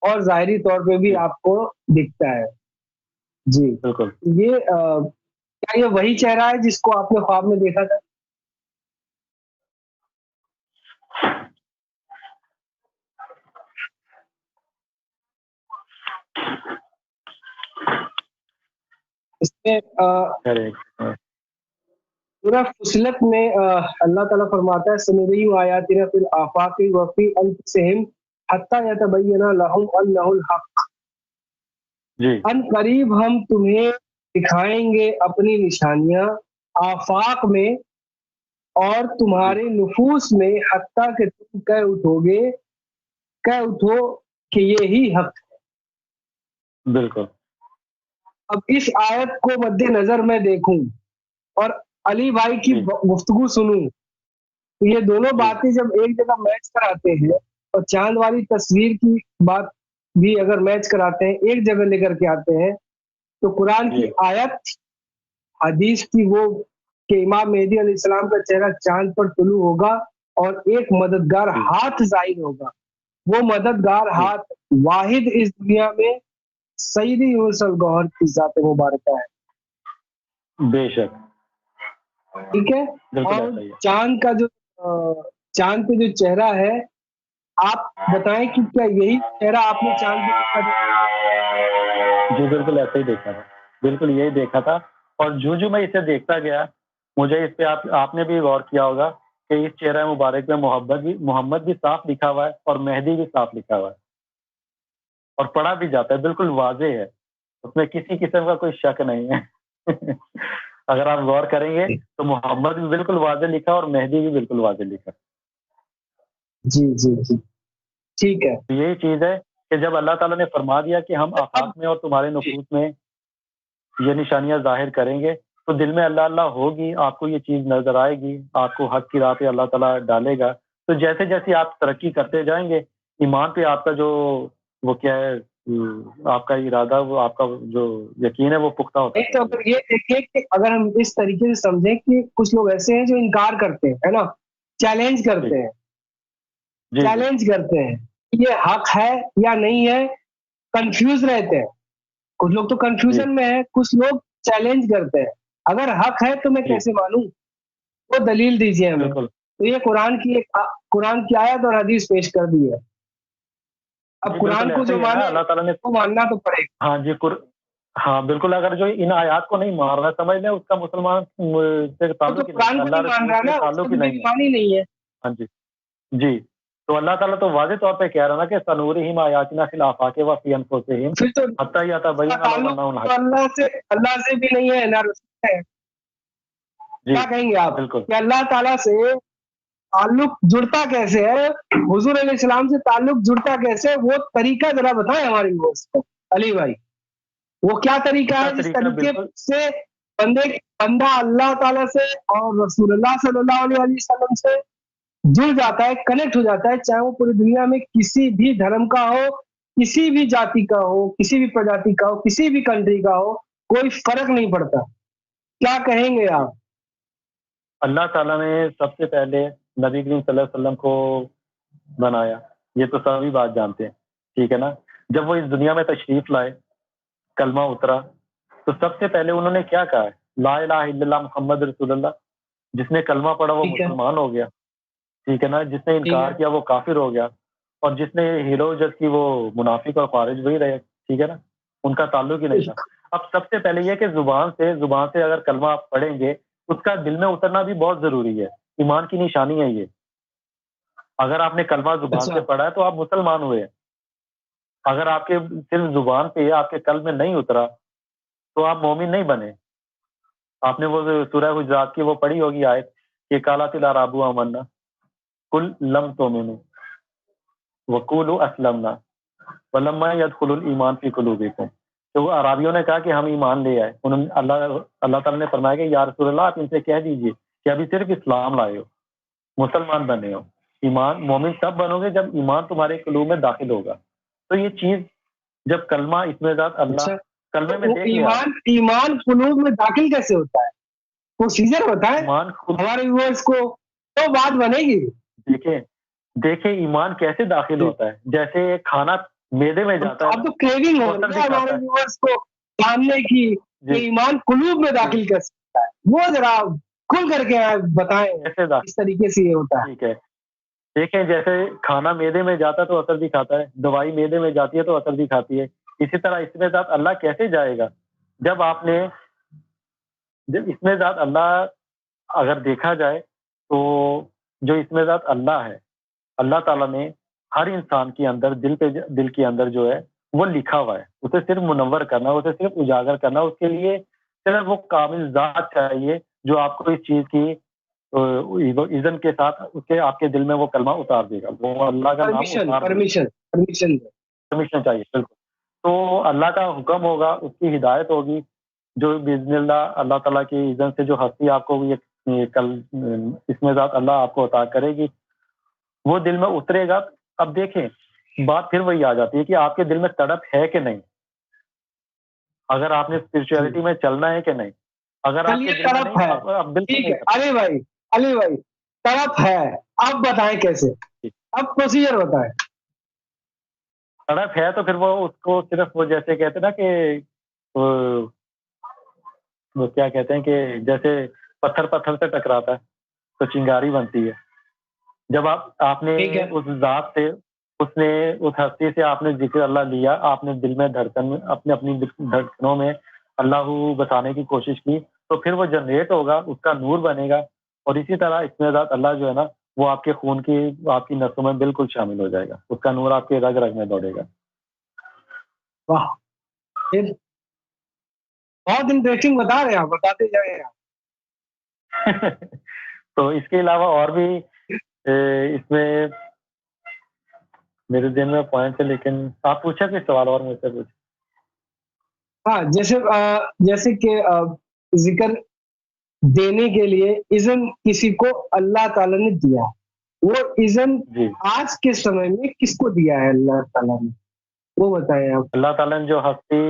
اور ظاہری طور پہ بھی آپ کو دکھتا ہے. جی بالکل. یہ کیا یہ وہی چہرہ ہے جس کو آپ نے خواب میں دیکھا تھا؟ اس میں سورہ فصلت میں اللہ تعالیٰ فرماتا ہے سنريهم آیاتنا فی الآفاق وفی انفسهم حتی یتبین لهم انہ الحق. ان قریب ہم تمہیں دکھائیں گے اپنی نشانیاں آفاق میں اور تمہارے نفوس میں، حتیٰ کہ تم کہہ اٹھو کہ یہی حق ہے. بالکل. اب اس آیت کو مد نظر میں دیکھوں اور علی بھائی کی گفتگو سنوں تو یہ دونوں باتیں جب ایک جگہ میچ کراتے ہیں، اور چاند والی تصویر کی بات بھی اگر میچ کراتے ہیں، ایک جگہ لے کر کے آتے ہیں، تو قرآن کی آیت، حدیث کی وہ کہ امام مہدی علیہ السلام کا چہرہ چاند پر طلوع ہوگا اور ایک مددگار ہاتھ ظاہر ہوگا. وہ مددگار ہاتھ واحد اس دنیا میں سیدی یونس الگوہر کی ذات مبارکہ ہے. بے شک. ٹھیک ہے. اور چاند کا جو چاند پہ جو چہرہ ہے، آپ بتائیں کہ کیا یہی چہرہ آپ نے چاند پہ دیکھا تھا؟ جی بالکل ایسا ہی دیکھا تھا، بالکل یہی دیکھا تھا. اور جو میں اسے دیکھتا گیا، مجھے اس پہ آپ نے بھی غور کیا ہوگا کہ اس چہرہ مبارک میں محمد بھی صاف لکھا ہوا ہے اور مہدی بھی صاف لکھا ہوا ہے، اور پڑھا بھی جاتا ہے، بالکل واضح ہے، اس میں کسی قسم کا کوئی شک نہیں ہے. اگر آپ غور کریں گے تو محمد بھی بالکل واضح لکھا اور مہدی بھی بالکل واضح لکھا. جی جی جی ٹھیک ہے. یہی چیز ہے کہ جب اللہ تعالیٰ نے فرما دیا کہ ہم آفاق میں اور تمہارے نفوس میں یہ نشانیاں ظاہر کریں گے، تو دل میں اللہ اللہ ہوگی، آپ کو یہ چیز نظر آئے گی، آپ کو حق کی راہ پہ اللہ تعالیٰ ڈالے گا. تو جیسے جیسے آپ ترقی کرتے جائیں گے، ایمان پہ آپ کا جو وہ کیا ہے، آپ کا ارادہ، وہ آپ کا جو یقین ہے وہ پختہ ہوتا ہے. تو اگر یہ دیکھیے کہ اگر ہم اس طریقے سے سمجھیں کہ کچھ لوگ ایسے ہیں جو انکار کرتے ہیں، ہے نا، چیلنج کرتے ہیں، چیلنج کرتے ہیں یہ حق ہے یا نہیں ہے، کنفیوز رہتے ہیں. کچھ لوگ تو کنفیوژن میں ہیں، کچھ لوگ چیلنج کرتے ہیں اگر حق ہے تو میں کیسے مانوں، وہ دلیل دیجیے ہمیں. تو یہ قرآن کی آیت اور حدیث پیش کر دی ہے. اب قرآن کو جو مانے اللہ تعالیٰ نے وہ ماننا تو پڑے گا. ہاں جی ہاں بالکل. اگر جو ان آیات کو نہیں مان رہا، سمجھ لیں اس کا مسلمان سے تعلق ہی نہیں ہے. ہاں جی جی. تو اللہ تعالیٰ تو واضح طور پہ کہہ رہا نا کہ سنورہم آیاتنا فی الآفاق وفی انفسہم حتی یتبین لہم انہ الحق. اللہ سے بھی نہیں ہے نہ رسول ہے. کیا کہیں گے آپ کہ اللہ تعالیٰ سے تعلق جڑتا کیسے ہے، حضور علیہ السلام سے تعلق جڑتا کیسے، وہ طریقہ ذرا بتائیں ہماری علی بھائی. وہ کیا طریقہ ہے جس طریقے سے بندہ اللہ تعالیٰ سے اور رسول اللہ صلی اللہ علیہ وسلم سے جڑ جاتا ہے، کنیکٹ ہو جاتا ہے، چاہے وہ پوری دنیا میں کسی بھی دھرم کا ہو، کسی بھی جاتی کا ہو، کسی بھی پرجاتی کا ہو، کسی بھی کنٹری کا ہو، کوئی فرق نہیں پڑتا. کیا کہیں گے آپ؟ اللہ تعالیٰ نے سب سے پہلے نبی کریم صلی اللہ علیہ وسلم کو بنایا، یہ تو سبھی بات جانتے ہیں، ٹھیک ہے نا. جب وہ اس دنیا میں تشریف لائے، کلمہ اترا، تو سب سے پہلے انہوں نے کیا کہا ہے؟ لا الہ الا اللہ محمد رسول اللہ. جس نے کلمہ پڑھا وہ مسلمان ہو گیا، ٹھیک ہے نا. جس نے انکار کیا وہ کافر ہو گیا، اور جس نے ہیرو جت کی وہ منافق اور خارج وہی رہے، ٹھیک ہے نا. ان کا تعلق ہی نہیں تھا. اب سب سے پہلے یہ کہ زبان سے اگر کلمہ آپ پڑھیں گے، اس کا دل میں اترنا بھی بہت ضروری ہے. ایمان کی نشانی ہے یہ. اگر آپ نے کلمہ زبان سے پڑھا ہے تو آپ مسلمان ہوئے. اگر آپ کے صرف زبان پہ آپ کے قلب میں نہیں اترا تو آپ مومن نہیں بنے. آپ نے وہ سورہ حجرات کی وہ پڑھی ہوگی آیت کہ قالت الاعراب آمنا قل لم تؤمنوا وقولوا اسلمنا ولما يدخل الايمان في قلوبكم. تو عرابیوں نے کہا کہ ہم ایمان لے آئے. انہوں نے اللہ تعالیٰ نے فرمایا کہ یا رسول اللہ آپ ان سے کہہ دیجئے کہ ابھی صرف اسلام لائے ہو، مسلمان بنے ہو. ایمان مومن تب بنو گے جب ایمان تمہارے قلوب میں داخل ہوگا. تو یہ چیز جب کلمہ اس میں ذات اللہ کلمے میں دیکھ لیا. ایمان قلوب میں داخل کیسے ہوتا ہے؟ پروسیجر ہوتا ہے ہمارے ویورز کو تو بات بنے گی. دیکھیں ایمان کیسے داخل ہوتا ہے. جیسے کھانا میدے میں جاتا ہے، اب تو کریونگ ہو رہی ہے ہمارے ویورز کو جاننے کی کہ ایمان قلوب میں داخل کیسے ہوتا ہے. وہ ذرا کھل کر کے بتائیں اس طریقے سے یہ ہوتا ہے. ٹھیک ہے. دیکھیں جیسے کھانا میدے میں جاتا ہے تو اثر بھی کھاتا ہے، دوائی میدے میں جاتی ہے تو اثر بھی کھاتی ہے. اسی طرح اس میں ذات اللہ کیسے جائے گا؟ جب اس میں ذات اللہ اگر دیکھا جائے تو جو اس میں ذات اللہ ہے، اللہ تعالیٰ نے ہر انسان کے اندر دل کے اندر جو ہے وہ لکھا ہوا ہے. اسے صرف منور کرنا، اسے صرف اجاگر کرنا. اس کے لیے صرف وہ کامل ذات چاہیے جو آپ کو اس چیز کی اذن کے ساتھ اس کے آپ کے دل میں وہ کلمہ اتار دے گا. وہ اللہ کا نام پرمیشن چاہیے. بالکل. تو اللہ کا حکم ہوگا، اس کی ہدایت ہوگی جو باذن اللہ اللہ تعالیٰ کی اذن سے جو ہستی آپ کو کل اس میں ذات اللہ آپ کو عطا کرے گی، وہ دل میں اترے گا. اب دیکھیں بات پھر وہی آ جاتی ہے کہ آپ کے دل میں تڑپ ہے کہ نہیں. اگر آپ نے اسپرچولیٹی میں چلنا ہے کہ نہیں. اگر آپ کے طرف ہے علی بھائی طرف ہے، اب بتائیں کیسے. اب پروسیجر ہوتا ہے. طرف ہے تو پھر وہ اس کو صرف وہ جیسے کہتے ہیں نا کہ وہ کیا کہتے ہیں کہ جیسے پتھر سے ٹکراتا ہے تو چنگاری بنتی ہے. جب آپ نے اس ذات سے اس ہستی سے آپ نے ذکر اللہ لیا، آپ نے دل میں اپنی دھڑکنوں میں اللہ بسانے کی کوشش کی، تو پھر وہ جنریٹ ہوگا، اس کا نور بنے گا. اور اسی طرح اس میں ذات اللہ جو ہے نا وہ آپ کے خون کی آپ کی نسوں میں بالکل شامل ہو جائے گا. اس کا نور آپ کے رگ رگ میں دوڑے گا. واہ، بہت انٹرسٹنگ بتا رہے ہیں آپ، بتاتے جائیں آپ. تو اس کے علاوہ اور بھی اس میں میرے دل میں پوائنٹ ہے، لیکن آپ پوچھا کہ سوال اور مجھ سے پوچھ. ہاں جیسے کہ ذکر دینے کے لیے اذن کسی کو اللہ تعالیٰ نے دیا، وہ اذن آج کے سمے میں کس کو دیا ہے اللہ تعالیٰ نے، وہ بتائیں آپ. اللہ تعالیٰ نے جو ہستی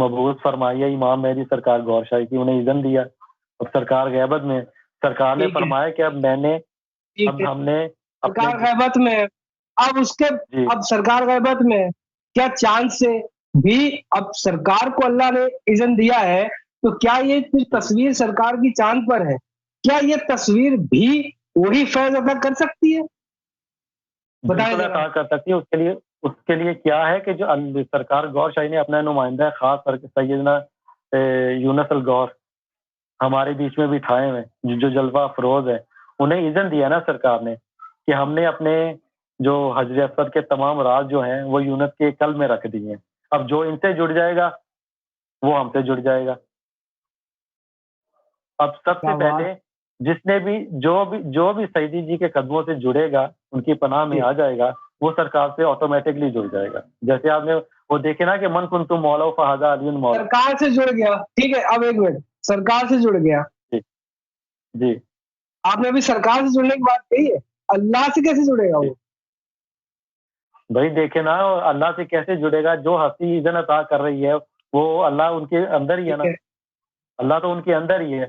مبعوث فرمائی ہے امام مہدی سرکار گور شاہی کی، انہیں اذن دیا. اور سرکار غیبت میں سرکار نے فرمایا کہ اب ہم نے سرکار غیبت میں اب سرکار غیبت میں کیا چاند سے بھی اب سرکار کو اللہ نے اذن دیا ہے، تو کیا یہ تصویر سرکار کی چاند پر ہے، کیا یہ تصویر بھی وہی فیض عطا کر سکتی ہے؟ بتائیں. عطا کر سکتی ہے. اس کے لیے کیا ہے کہ جو سرکار گور شاہی نے اپنا نمائندہ خاص سیدنا یونس الگور ہمارے بیچ میں بٹھائے ہوئے جو جلوہ افروز ہے، انہیں اذن دیا نا سرکار نے کہ ہم نے اپنے جو حجر اسود کے تمام راز جو ہیں وہ یونس کے قلب میں رکھ دیے ہیں. اب جو ان سے جڑ جائے گا وہ ہم سے جڑ جائے گا. اب سب سے پہلے جس نے بھی جو بھی سیدی جی کے قدموں سے جڑے گا، ان کی پناہ میں آ جائے گا، وہ سرکار سے آٹومیٹکلی جڑ جائے گا. جیسے آپ نے وہ دیکھے نا کہ من کن تم مولا فہذا علی مولا. سرکار سے جڑ گیا. ٹھیک ہے, اب ایک منٹ, سرکار سے جڑ گیا. جی آپ نے ابھی سرکار سے جڑنے کی بات کہی ہے, اللہ سے کیسے جڑے گا وہ؟ بھائی دیکھے نا اللہ سے کیسے جڑے گا, جو ہستی اذن عطا کر رہی ہے وہ اللہ ان کے اندر ہی ہے نا, اللہ تو ان کے اندر ہی ہے.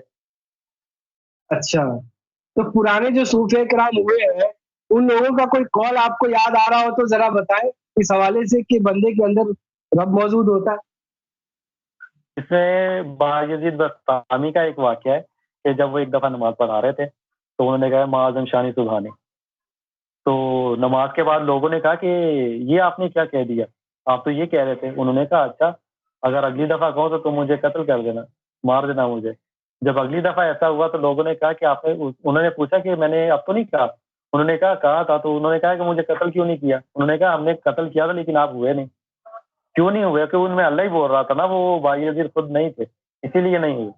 اچھا, تو پرانے جو صوفیہ کرام ہوئے ہیں ان لوگوں کا کوئی قول آپ کو یاد آ رہا ہو تو ذرا بتائیں اس حوالے سے کہ بندے کے اندر رب موجود ہوتا ہے. اس میں باجید بستامی کا ایک واقعہ ہے کہ جب وہ ایک دفعہ نماز پڑھا رہے تھے تو انہوں نے کہا معاذن شانی سبحانی. تو نماز کے بعد لوگوں نے کہا کہ یہ آپ نے کیا کہہ دیا, آپ تو یہ کہہ رہے تھے. انہوں نے کہا اچھا اگر اگلی دفعہ کہو تو تم مجھے قتل کر دینا, مار دینا مجھے. جب اگلی دفعہ ایسا ہوا تو لوگوں نے کہا کہ آپ نے, انہوں نے پوچھا کہ میں نے اب تو نہیں کہا. انہوں نے کہا تھا. تو انہوں نے کہا کہ مجھے قتل کیوں نہیں کیا. انہوں نے کہا ہم نے قتل کیا تھا لیکن آپ ہوئے نہیں. کیوں نہیں ہوئے؟ کہ ان میں اللہ ہی بول رہا تھا نا, وہ باجید خود نہیں تھے, اسی لیے نہیں ہوئے.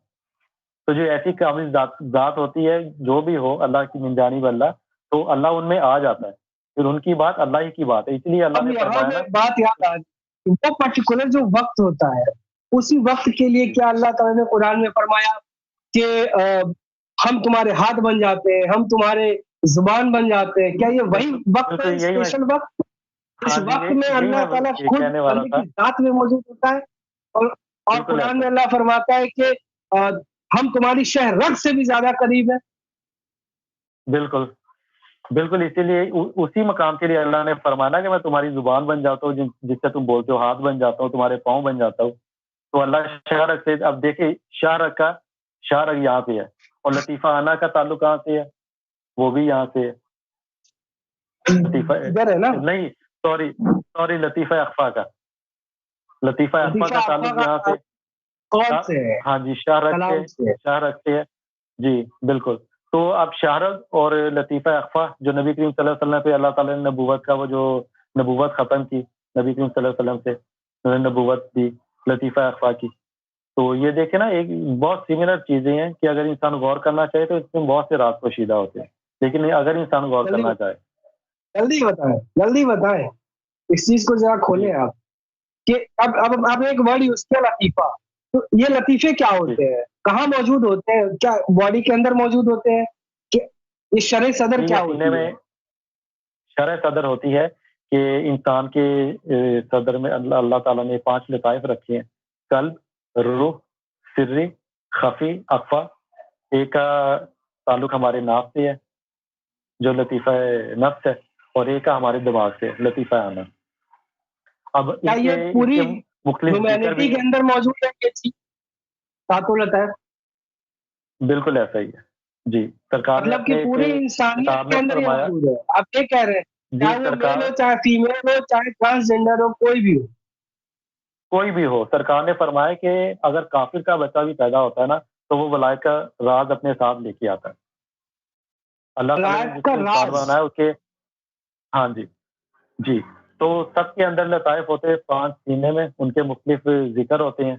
تو جو ایسی کامل ذات ہوتی ہے جو بھی ہو اللہ کی من جانب اللہ, تو اللہ ان میں آ جاتا ہے, پھر ان کی بات اللہ ہی کی بات ہے. اس لیے اللہ اب نے یہاں فرمایا میں نا بات یاد آ گئی, وہ پرٹیکولر جو وقت ہوتا ہے اسی وقت کے لیے کیا اللہ تعالیٰ نے قرآن میں فرمایا کہ ہم تمہارے ہاتھ بن جاتے ہیں, ہم تمہارے زبان بن جاتے ہیں, کیا یہ وہی وقت ہے, اسپیشل وقت؟ اس وقت میں اللہ تعالیٰ خود بندے کی ذات میں موجود ہوتا ہے, اور قرآن میں اللہ فرماتا ہے کہ ہم تمہاری شہ رگ سے بھی زیادہ قریب ہے. بالکل بالکل, اسی لیے اسی مقام کے لیے اللہ نے فرمانا کہ میں تمہاری زبان بن جاتا ہوں, جس سے تم بولتے ہو, ہاتھ بن جاتا ہوں, تمہارے پاؤں بن جاتا ہوں. تو اللہ شاہ رگ سے, اب دیکھیں شاہ رگ یہاں پہ ہے, اور لطیفہ آنا کا تعلق کہاں سے ہے, وہ بھی یہاں سے ہے. لطیفہ نہیں, سوری لطیفہ اخفا کا, لطیفہ اخفا کا تعلق یہاں سے, کون سے ہے؟ ہاں جی شاہ رگ سے ہے. جی بالکل. تو اب شاہ رگ اور لطیفہ اخفا جو نبی کریم صلی اللہ علیہ وسلم پہ اللہ تعالیٰ نے نبوت کا, وہ جو نبوت ختم کی نبی کریم صلی اللہ علیہ وسلم سے, انہوں نے نبوت دی لطیفہ اخفا کی. تو یہ دیکھیں نا ایک بہت سملر چیزیں ہیں کہ اگر انسان غور کرنا چاہے تو اس میں بہت سے راز پوشیدہ ہوتے ہیں, لیکن اگر انسان غور کرنا چاہے. جلدی بتائیں اس چیز کو ذرا کھولیں آپ, کہ اب آپ نے ایک ورڈ یوز کیا لطیفہ, تو یہ لطیفے کیا ہوتے ہیں, کہاں موجود ہوتے ہیں, کیا باڈی کے اندر موجود ہوتے ہیں, کہ یہ شرح صدر کیا ہوتی ہے؟ شرح صدر ہوتی ہے کہ انسان کے صدر میں اللہ تعالیٰ نے 5 لطائف رکھے ہیں, قلب, روح, سری, خفی, اخفا. ایک کا تعلق ہمارے ناف سے ہے جو لطیفہ نفس ہے, اور ایک کا ہمارے دماغ سے لطیفہ آنا. اب یہ پوری ہیومینٹی کے اندر موجود ہے یہ چیز, ساتوں لطائف؟ بالکل ایسا ہی ہے جی. سرکار نے مطلب کہ پوری انسانیت کے اندر یہ موجود ہے. آپ یہ کہہ رہے ہیں چاہے وہ میل ہو, چاہے فیمیل ہو, چاہے ٹرانسجینڈر ہو, کوئی بھی ہو. سرکار نے فرمایا کہ اگر کافر کا بچہ بھی پیدا ہوتا ہے نا تو وہ ولایت کا راز اپنے ساتھ لے کے آتا ہے. اللہ تعالیٰ نے جس کو انسان بنایا اس کے, ہاں جی. تو سب کے اندر لطائف ہوتے ہیں 5 سینے میں, ان کے مختلف ذکر ہوتے ہیں,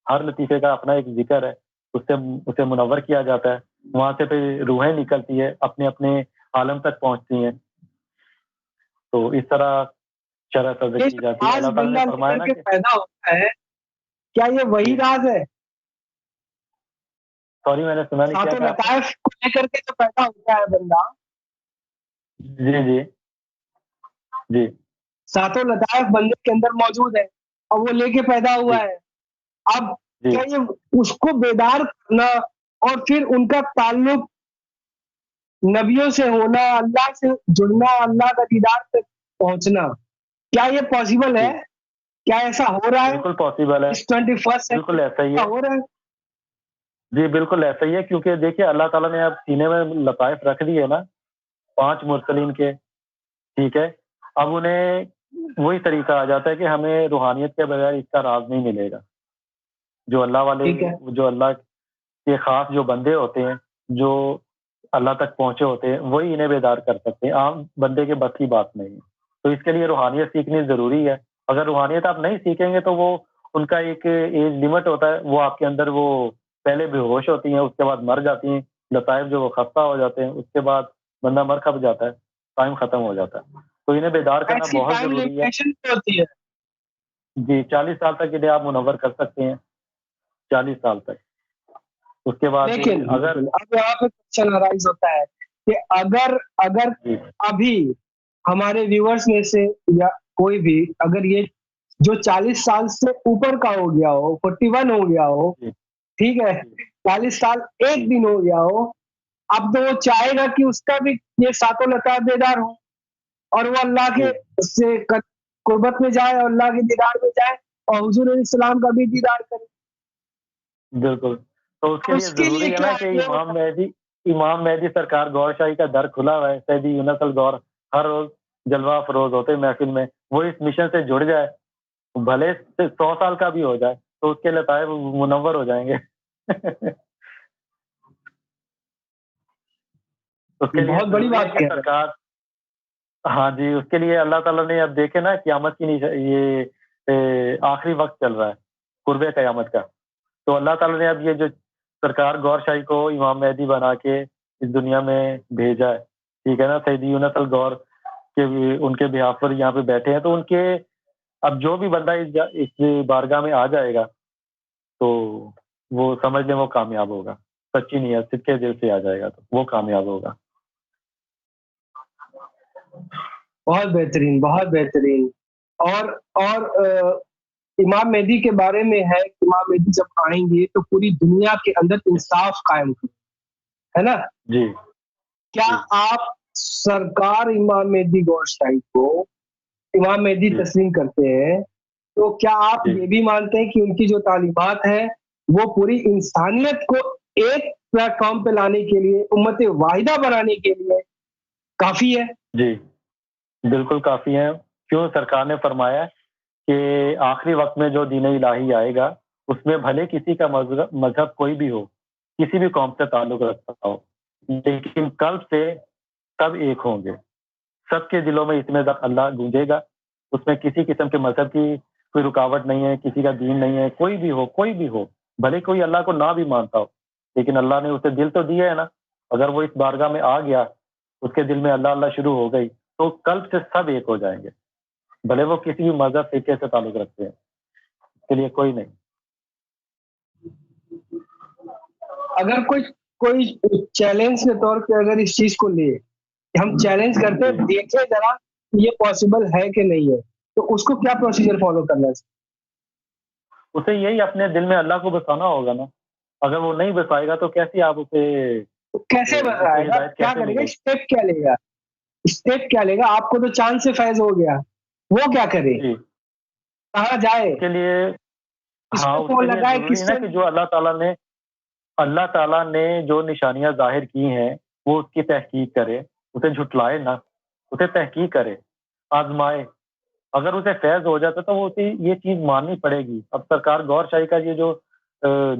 ہر لطیفے کا اپنا ایک ذکر ہے, اسے منور کیا جاتا ہے, وہاں سے پھر روحیں نکلتی ہے, اپنے اپنے عالم تک پہنچتی ہیں. تو اس طرح شرح صدر کی جاتی ہے. اللہ تعالیٰ نے فرمایا نا کہ پیدا ہوتا ہے, کیا یہ وہی راز ہے؟ سوری میں نے سنا نہیں, کیا کہا؟ لطائف کو لے کر کے جو پیدا ہوتا ہے بندہ, جی ساتوں لطائف بندے کے اندر موجود ہے اور وہ لے کے پیدا ہوا ہے. اب کیا یہ اس کو بیدار کرنا اور پھر ان کا تعلق نبیوں سے ہونا, اللہ سے جڑنا, اللہ کا دیدار تک پہنچنا, کیا یہ پاسبل ہے؟ کیا ایسا ہو رہا ہے؟ بالکل پاسبل ہے, 21 بالکل ایسا ہی ہو رہا ہے. جی بالکل ایسا ہی ہے, کیونکہ دیکھیے اللہ تعالیٰ نے اب سینے میں لطائف رکھ دی ہے نا 5 مرسلین کے, ٹھیک ہے. اب انہیں وہی طریقہ آ جاتا ہے کہ ہمیں روحانیت کے بغیر اس کا راز نہیں ملے گا. جو اللہ والے, جو اللہ کے خاص جو بندے ہوتے ہیں, جو اللہ تک پہنچے ہوتے ہیں, وہی انہیں بیدار کر سکتے ہیں. عام بندے کے بس کی بات نہیں ہے. تو اس کے لیے روحانیت سیکھنی ضروری ہے. اگر روحانیت آپ نہیں سیکھیں گے تو وہ ان کا ایک ایج لمٹ ہوتا ہے, وہ آپ کے اندر وہ پہلے بے ہوش ہوتی ہیں, اس کے بعد مر جاتی ہیں. لطائف جو وہ خستہ ہو جاتے ہیں, اس کے بعد بندہ مر کھپ جاتا ہے, ٹائم ختم ہو جاتا ہے. تو انہیں بیدار کرنا بہت ضروری ہے. جی 40 سال تک کے لیے آپ منور کر سکتے ہیں، 40 سال تک. اس کے بعد لیکن اگر اب یہاں پہ کوشچن ارائز ہوتا ہے کہ اگر اگر جی ابھی ہمارے ویورز میں سے یا کوئی بھی اگر یہ جو 40 سال سے اوپر کا ہو گیا ہو، 41 ہو گیا ہو، جی ٹھیک ہے، 40 سال ایک دن ہو گیا ہو، اب تو وہ چاہے گا کہ اس کا بھی یہ ساتوں لتا بیدار ہو اور وہ اللہ کے سے قربت میں جائے اور اللہ کے دیدار میں جائے اور حضور علیہ السلام کا بھی دیدار کرے. بالکل. تو اس کے لیے اس کے لیے ضروری ہے کیا نا ہے کہ یہ امام مہدی سرکار گور شاہی کا در کھلا ہوا ہے. سیدی یونس الگور ہر روز جلوہ افروز ہوتے محفل میں، وہ اس مشن سے جڑ جائے، بھلے 100 سال کا بھی ہو جائے تو اس کے لطائف منور ہو جائیں گے. اس کے لیے بہت بڑی ضروری ہے بات کہ کہہ رہے سرکار، ہاں جی، اس کے لیے اللہ تعالیٰ نے اب دیکھے نا قیامت کی یہ آخری وقت چل رہا ہے قرب قیامت کا، تو اللہ تعالیٰ نے اب یہ جو سرکار گور شاہی کو امام مہدی بنا کے اس دنیا میں بھیجا ہے، ٹھیک ہے نا. سیدی یونس الگور کے ان کے بہاف پر یہاں پہ بیٹھے ہیں، تو ان کے اب جو بھی بندہ اس بارگاہ میں آ جائے گا تو وہ سمجھ لیں وہ کامیاب ہوگا. سچی نیت سچے دل سے آ جائے گا تو وہ کامیاب ہوگا. بہت بہترین، بہت بہترین. اور امام مہدی کے بارے میں ہے کہ امام مہدی جب آئیں گے تو پوری دنیا کے اندر انصاف قائم ہے نا. جی کیا آپ سرکار امام مہدی گور شاہی کو امام مہدی جی تسلیم کرتے ہیں؟ تو کیا آپ جی یہ بھی مانتے ہیں کہ ان کی جو تعلیمات ہیں وہ پوری انسانیت کو ایک پلیٹ فارم پہ لانے کے لیے، امت واحدہ بنانے کے لیے کافی ہے؟ جی بالکل کافی ہے. کیوں سرکار نے فرمایا کہ آخری وقت میں جو دین الہی آئے گا اس میں بھلے کسی کا مذہب کوئی بھی ہو، کسی بھی قوم سے تعلق رکھتا ہو، لیکن قلب سے سب ایک ہوں گے. سب کے دلوں میں اتنے اللہ گونجے گا، اس میں کسی قسم کے مذہب کی کوئی رکاوٹ نہیں ہے، کسی کا دین نہیں ہے. کوئی بھی ہو بھلے کوئی اللہ کو نہ بھی مانتا ہو، لیکن اللہ نے اسے دل تو دیا ہے نا. اگر وہ اس بارگاہ میں آ گیا، اس کے دل میں اللہ اللہ شروع ہو گئی تو قلب سے سب ایک ہو جائیں گے، بھلے وہ کسی بھی مذہب فرقے سے تعلق رکھتے ہیں. اس کے لیے کوئی نہیں. اگر کوئی چیلنج کے طور پہ اگر اس چیز کو لے کہ ہم چیلنج کرتے ہیں، دیکھیں ذرا یہ پاسبل ہے کہ نہیں ہے، تو اس کو کیا پروسیجر فالو کرنا ہے؟ اسے یہی اپنے دل میں اللہ کو بسانا ہوگا نا. اگر وہ نہیں بسائے گا تو کیسے آپ اسے کیسے بتائے گا؟ ہدایت کیا کیسے کرے گا؟ ملے گی؟ اسٹیپ کیا لے گا؟ اسٹیپ کیا لے گا؟ آپ کو تو چاند سے فیض ہو گیا، وہ کیا کرے؟ جی کہاں جائے؟ اس کے لیے کس ہاں کو اس کے فون لیے لگائے؟ ضروری ہے کس نا سے؟ کہ جو اللہ تعالیٰ نے جو نشانیاں ظاہر کی ہیں وہ اس کی تحقیق کرے، اسے جھٹلائے نہ، اسے تحقیق کرے، آزمائے. اگر اسے فیض ہو جاتا تو وہ اسے یہ چیز ماننی پڑے گی. اب سرکار گور شاہی کا یہ جو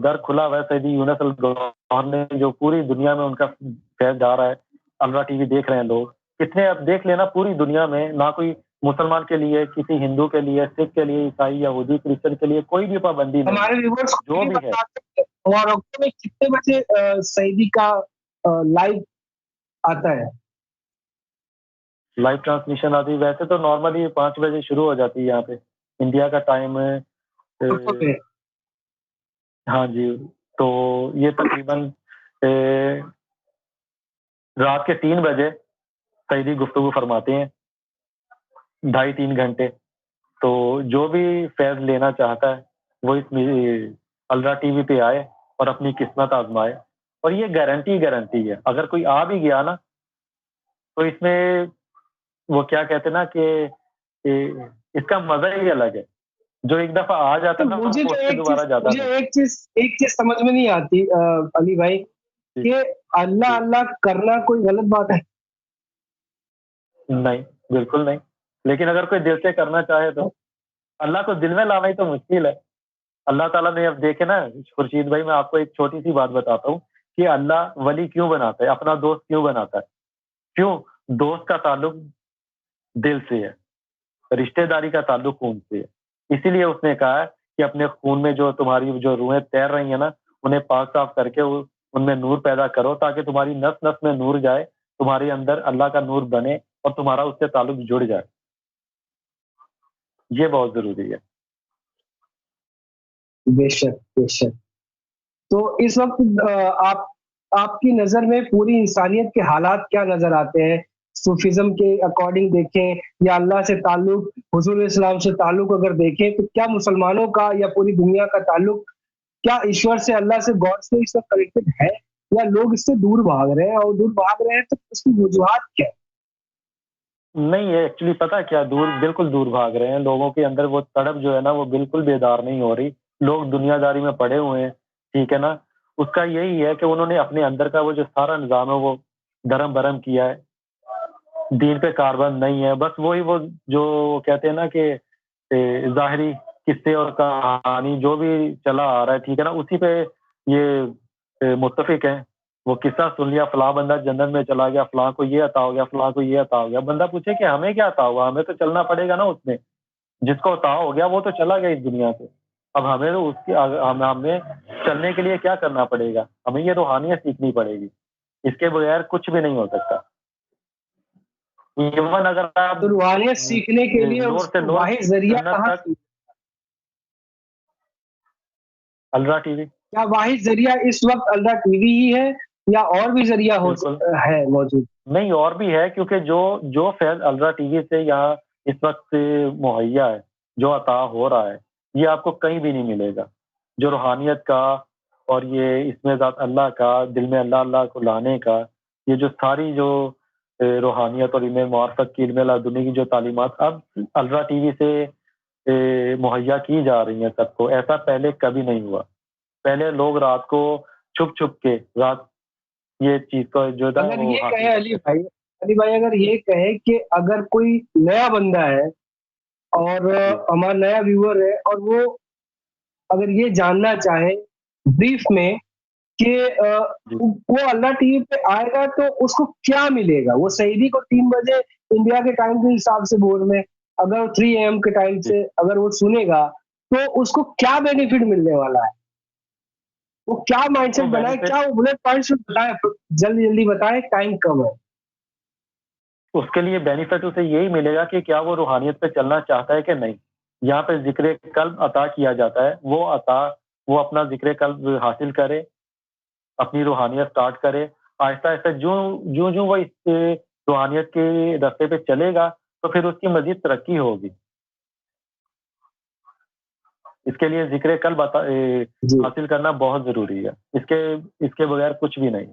در کھلا ہوا ہے، سیدی یونس الگور نے جو پوری دنیا میں ان کا فیض جا رہا ہے، الرا ٹی وی دیکھ رہے ہیں لوگ کتنے. اب دیکھ لینا پوری دنیا میں نہ کوئی مسلمان کے لیے، کسی ہندو کے لیے، سکھ کے لیے، عیسائی، یہودی، کرسچن کے لیے کوئی بھی پابندی نہیں ہے. ہمارے ویورز کو جو بھی بھی ہے بتاتے ہیں موروکو میں کتنے بجے سعیدی کا لائیو آتا ہے؟ لائیو ٹرانسمیشن آتی ہے. ویسے تو نارملی 5 بجے شروع ہو جاتی ہے یہاں پہ انڈیا کا ٹائم ہے. ہاں جی، تو یہ تقریباً رات کے 3 بجے سعیدی گفتگو فرماتے ہیں، 2.5-3 گھنٹے. تو جو بھی فیض لینا چاہتا ہے وہ اس الرا ٹی وی پہ آئے اور اپنی قسمت آزمائے. اور یہ گارنٹی ہے، اگر کوئی آ بھی گیا نا تو اس میں وہ کیا کہتے نا کہ اس کا مزہ ہی الگ ہے. جو ایک دفعہ آ جاتا نا مجھے وہ تو اس سے دوبارہ جاتا نہیں. ایک چیز سمجھ میں نہیں آتی علی بھائی کہ اللہ اللہ کرنا کوئی غلط بات ہے؟ نہیں، بالکل نہیں. لیکن اگر کوئی دل سے کرنا چاہے تو اللہ کو دل میں لانا ہی تو مشکل ہے. اللہ تعالیٰ نے اب دیکھے نا خورشید بھائی، میں آپ کو ایک چھوٹی سی بات بتاتا ہوں کہ اللہ ولی کیوں بناتا ہے، اپنا دوست کیوں بناتا ہے؟ کیوں؟ دوست کا تعلق دل سے ہے، رشتہ داری کا تعلق خون سے ہے. اسی لیے اس نے کہا کہ اپنے خون میں جو تمہاری جو روحیں تیر رہی ہیں نا انہیں پاک صاف کر کے ان میں نور پیدا کرو، تاکہ تمہاری نس نس میں نور جائے، تمہارے اندر اللہ کا نور بنے اور تمہارا اس سے تعلق جڑ جائے. یہ بہت ضروری ہے. بے شک بے شک. تو اس وقت آپ کی نظر میں پوری انسانیت کے حالات کیا نظر آتے ہیں؟ صوفیزم کے اکارڈنگ دیکھیں یا اللہ سے تعلق، حضور علیہ السلام سے تعلق اگر دیکھیں، تو کیا مسلمانوں کا یا پوری دنیا کا تعلق کیا ایشور سے، اللہ سے، گاڈ سے اس وقت کنیکٹڈ ہے، یا لوگ اس سے دور بھاگ رہے ہیں؟ اور دور بھاگ رہے ہیں تو اس کی وجوہات کیا ہے؟ نہیں ہے ایکچولی پتا کیا، بالکل دور بھاگ رہے ہیں. لوگوں کے اندر وہ تڑپ جو ہے نا وہ بالکل بیدار نہیں ہو رہی. لوگ دنیا داری میں پڑے ہوئے ہیں، ٹھیک ہے نا. اس کا یہی ہے کہ انہوں نے اپنے اندر کا وہ جو سارا نظام ہے وہ درم برم کیا ہے. دین پہ کاربند نہیں ہے. بس وہی وہ جو کہتے ہیں نا کہ ظاہری قصے اور کہانی جو بھی چلا آ رہا ہے، ٹھیک ہے نا، اسی پہ یہ متفق ہیں. وہ قصہ سن لیا، فلاں بندہ جنت میں چلا گیا، فلاں کو یہ عطا ہو گیا، فلاں کو یہ عطا ہو گیا. بندہ پوچھے کہ ہمیں کیا عطا ہوا؟ ہمیں تو چلنا پڑے گا نا اس میں. جس کو عطا ہو گیا وہ تو چلا گیا اس دنیا سے. اب ہمیں تو اس کی ہمیں چلنے کے لیے کیا کرنا پڑے گا؟ ہمیں یہ روحانیت سیکھنی پڑے گی. اس کے بغیر کچھ بھی نہیں ہو سکتا. ایون اگر آپ تو روحانیت سیکھنے کے لیے لوور اس سے کو لوور واحد ذریعہ جنت کہاں تک سے؟ الرا ٹی وی. کیا واحد ذریعہ اس وقت اللہ ٹی وی ہی ہے یا اور بھی ذریعہ بالکل ہے موجود؟ نہیں، اور بھی ہے، کیونکہ جو فیض الرا ٹی وی سے یہاں اس وقت مہیا ہے، جو عطا ہو رہا ہے، یہ آپ کو کہیں بھی نہیں ملے گا. جو روحانیت کا اور یہ اس میں ذات اللہ کا، دل میں اللہ اللہ کو لانے کا، یہ جو ساری جو روحانیت اور علم معرفت کی، علم لدنی کی جو تعلیمات اب الرا ٹی وی سے مہیا کی جا رہی ہیں سب کو، ایسا پہلے کبھی نہیں ہوا. پہلے لوگ رات کو چھپ چھپ کے رات یہ چیز کو جو تھا اگر وہ یہ حاصل کہے کرتے علی بھائی اگر یہ کہے کہ اگر کوئی نیا بندہ ہے اور تھے. ہمارا نیا ویور ہے، اور وہ اگر یہ جاننا چاہے بریف میں کہ جی وہ اللہ ٹی وی پہ آئے گا تو اس کو کیا ملے گا؟ وہ سعیدی کو 3 بجے انڈیا کے ٹائم کے حساب سے بھور میں، اگر 3 AM کے ٹائم جی سے اگر وہ سنے گا تو اس کو کیا بینیفٹ ملنے والا ہے؟ وہ کیا مائنڈ تو سیٹ بنائے؟ بینیفٹ کیا وہ بلٹ پوائنٹس بتائے، جلدی جلدی بتائے، ٹائم کم ہے. اس کے لیے بینیفٹ اسے یہی ملے گا کہ کیا وہ روحانیت پہ چلنا چاہتا ہے کہ نہیں. یہاں پہ ذکر قلب عطا کیا جاتا ہے، وہ اپنا ذکر قلب حاصل کرے، اپنی روحانیت سٹارٹ کرے. آہستہ آہستہ جو وہ اس روحانیت کے رستے پہ چلے گا تو پھر اس کی مزید ترقی ہوگی. اس کے لیے ذکر قلب جی حاصل کرنا بہت ضروری ہے. اس کے بغیر کچھ بھی نہیں.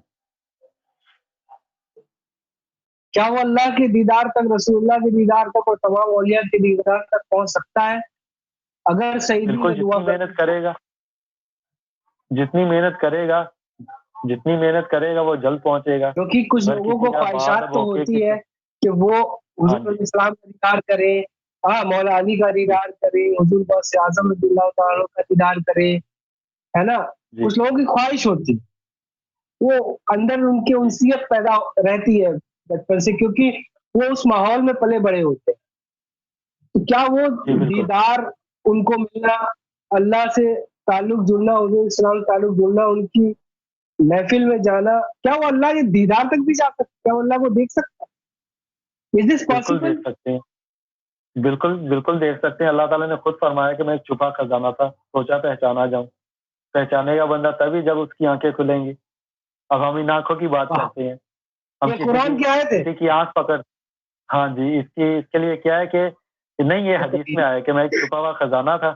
کیا وہ اللہ کے دیدار تک، رسول اللہ کے دیدار تک اور تمام اولیاء کے دیدار تک پہنچ سکتا ہے اگر سعیدی بالکل میں دعا جتنی محنت کرے گا وہ جلد پہنچے گا. کیونکہ کچھ اگر لوگوں کسی کو کا بعد خواہشات اب تو ہو کے ہوتی کسی ہے کہ وہ ہاں حضور جی علیہ السلام کا دیدار کرے، مولا علی کا جی دیدار کرے، حضور غوث اعظم رضی اللہ تعالیٰ کا دیدار کرے، ہے نا؟ جی کچھ لوگوں کی خواہش ہوتی، وہ اندر ان کی جی انسیت پیدا رہتی ہے بچپن سے، کیونکہ وہ اس ماحول میں پلے بڑے ہوتے ہیں. تو کیا وہ جی بالکل دیدار ان کو ملنا، اللہ سے تعلق جڑنا، حضور اسلام سے تعلق جڑنا، ان کی محفل میں جانا، کیا وہ اللہ کے دیدار تک بھی جا سکتا؟ کیا وہ اللہ کو دیکھ سکتا؟ از دس بالکل پاسبل؟ دیکھ سکتے ہیں. بالکل دیکھ سکتے ہیں. اللہ تعالیٰ نے خود فرمایا کہ میں ایک چھپا خزانہ تھا، سوچا پہچانا جاؤں. پہچانے کا بندہ تبھی جب اس کی آنکھیں کھلیں گی. اب ہم ان آنکھوں کی بات کرتے ہیں. ہم یہ قرآن کی آیت ہے. کسی کی آنکھ پکڑ، ہاں جی، اس کے لیے کیا ہے کہ نہیں، یہ حدیث میں آیا کہ میں ایک چھپا ہوا خزانہ تھا،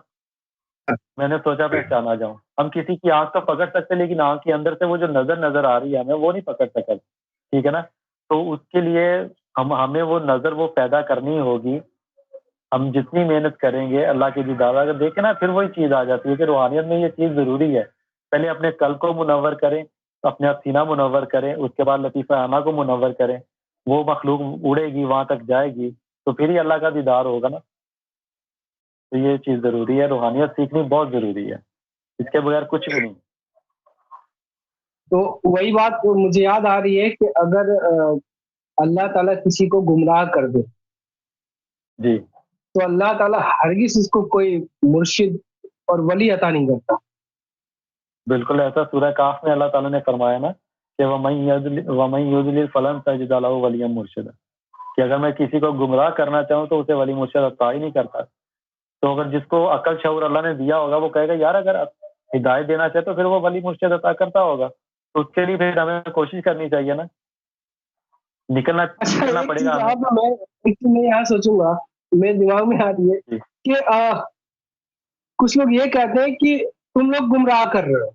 میں نے سوچا پہچانا جاؤں. ہم کسی کی آنکھ تو پکڑ سکتے لیکن آنکھ کے اندر سے وہ جو نظر آ رہی ہے ہمیں وہ نہیں پکڑ سکتے، ٹھیک ہے نا. تو اس کے لیے ہمیں وہ نظر وہ پیدا کرنی ہوگی. ہم جتنی محنت کریں گے اللہ کی دیدار اگر دیکھیں نا، پھر وہی چیز آ جاتی ہے کہ روحانیت میں یہ چیز ضروری ہے. پہلے اپنے قلب کو منور کریں، اپنے سینہ منور کریں، اس کے بعد لطیفہ اعماء کو منور کریں. وہ مخلوق اڑے گی، وہاں تک جائے گی تو پھر ہی اللہ کا دیدار ہوگا نا. تو یہ چیز ضروری ہے، روحانیت سیکھنی بہت ضروری ہے. اس کے بغیر کچھ بھی نہیں. تو وہی بات مجھے یاد آ رہی ہے کہ اگر اللہ تعالیٰ کسی کو گمراہ کر دے جی تو اللہ تعالیٰ ہرگز اس کو کوئی مرشد اور ولی عطا نہیں کرتا. بالکل ایسا سورہ کاف میں اللہ تعالیٰ نے فرمایا نا کہ وَمَن يُضْلِلْ فَلَن تَجِدَ لَهُ وَلِيًّا مُرْشِدًا، کہ اگر میں کسی کو گمراہ کرنا چاہوں تو اسے ولی مرشد عطا ہی نہیں کرتا. تو اگر جس کو عقل شعور اللہ نے دیا ہوگا وہ کہے گا یار اگر ہدایت دینا چاہے تو پھر وہ ولی مرشد عطا کرتا ہوگا، تو اس کے لیے پھر ہمیں کوشش کرنی چاہیے نا، نکلنا پڑے گا ہمیں۔ میں یہاں سوچوں گا، میرے دماغ میں آ رہی ہے کہ کچھ لوگ یہ کہتے ہیں کہ تم لوگ گمراہ کر رہے ہو،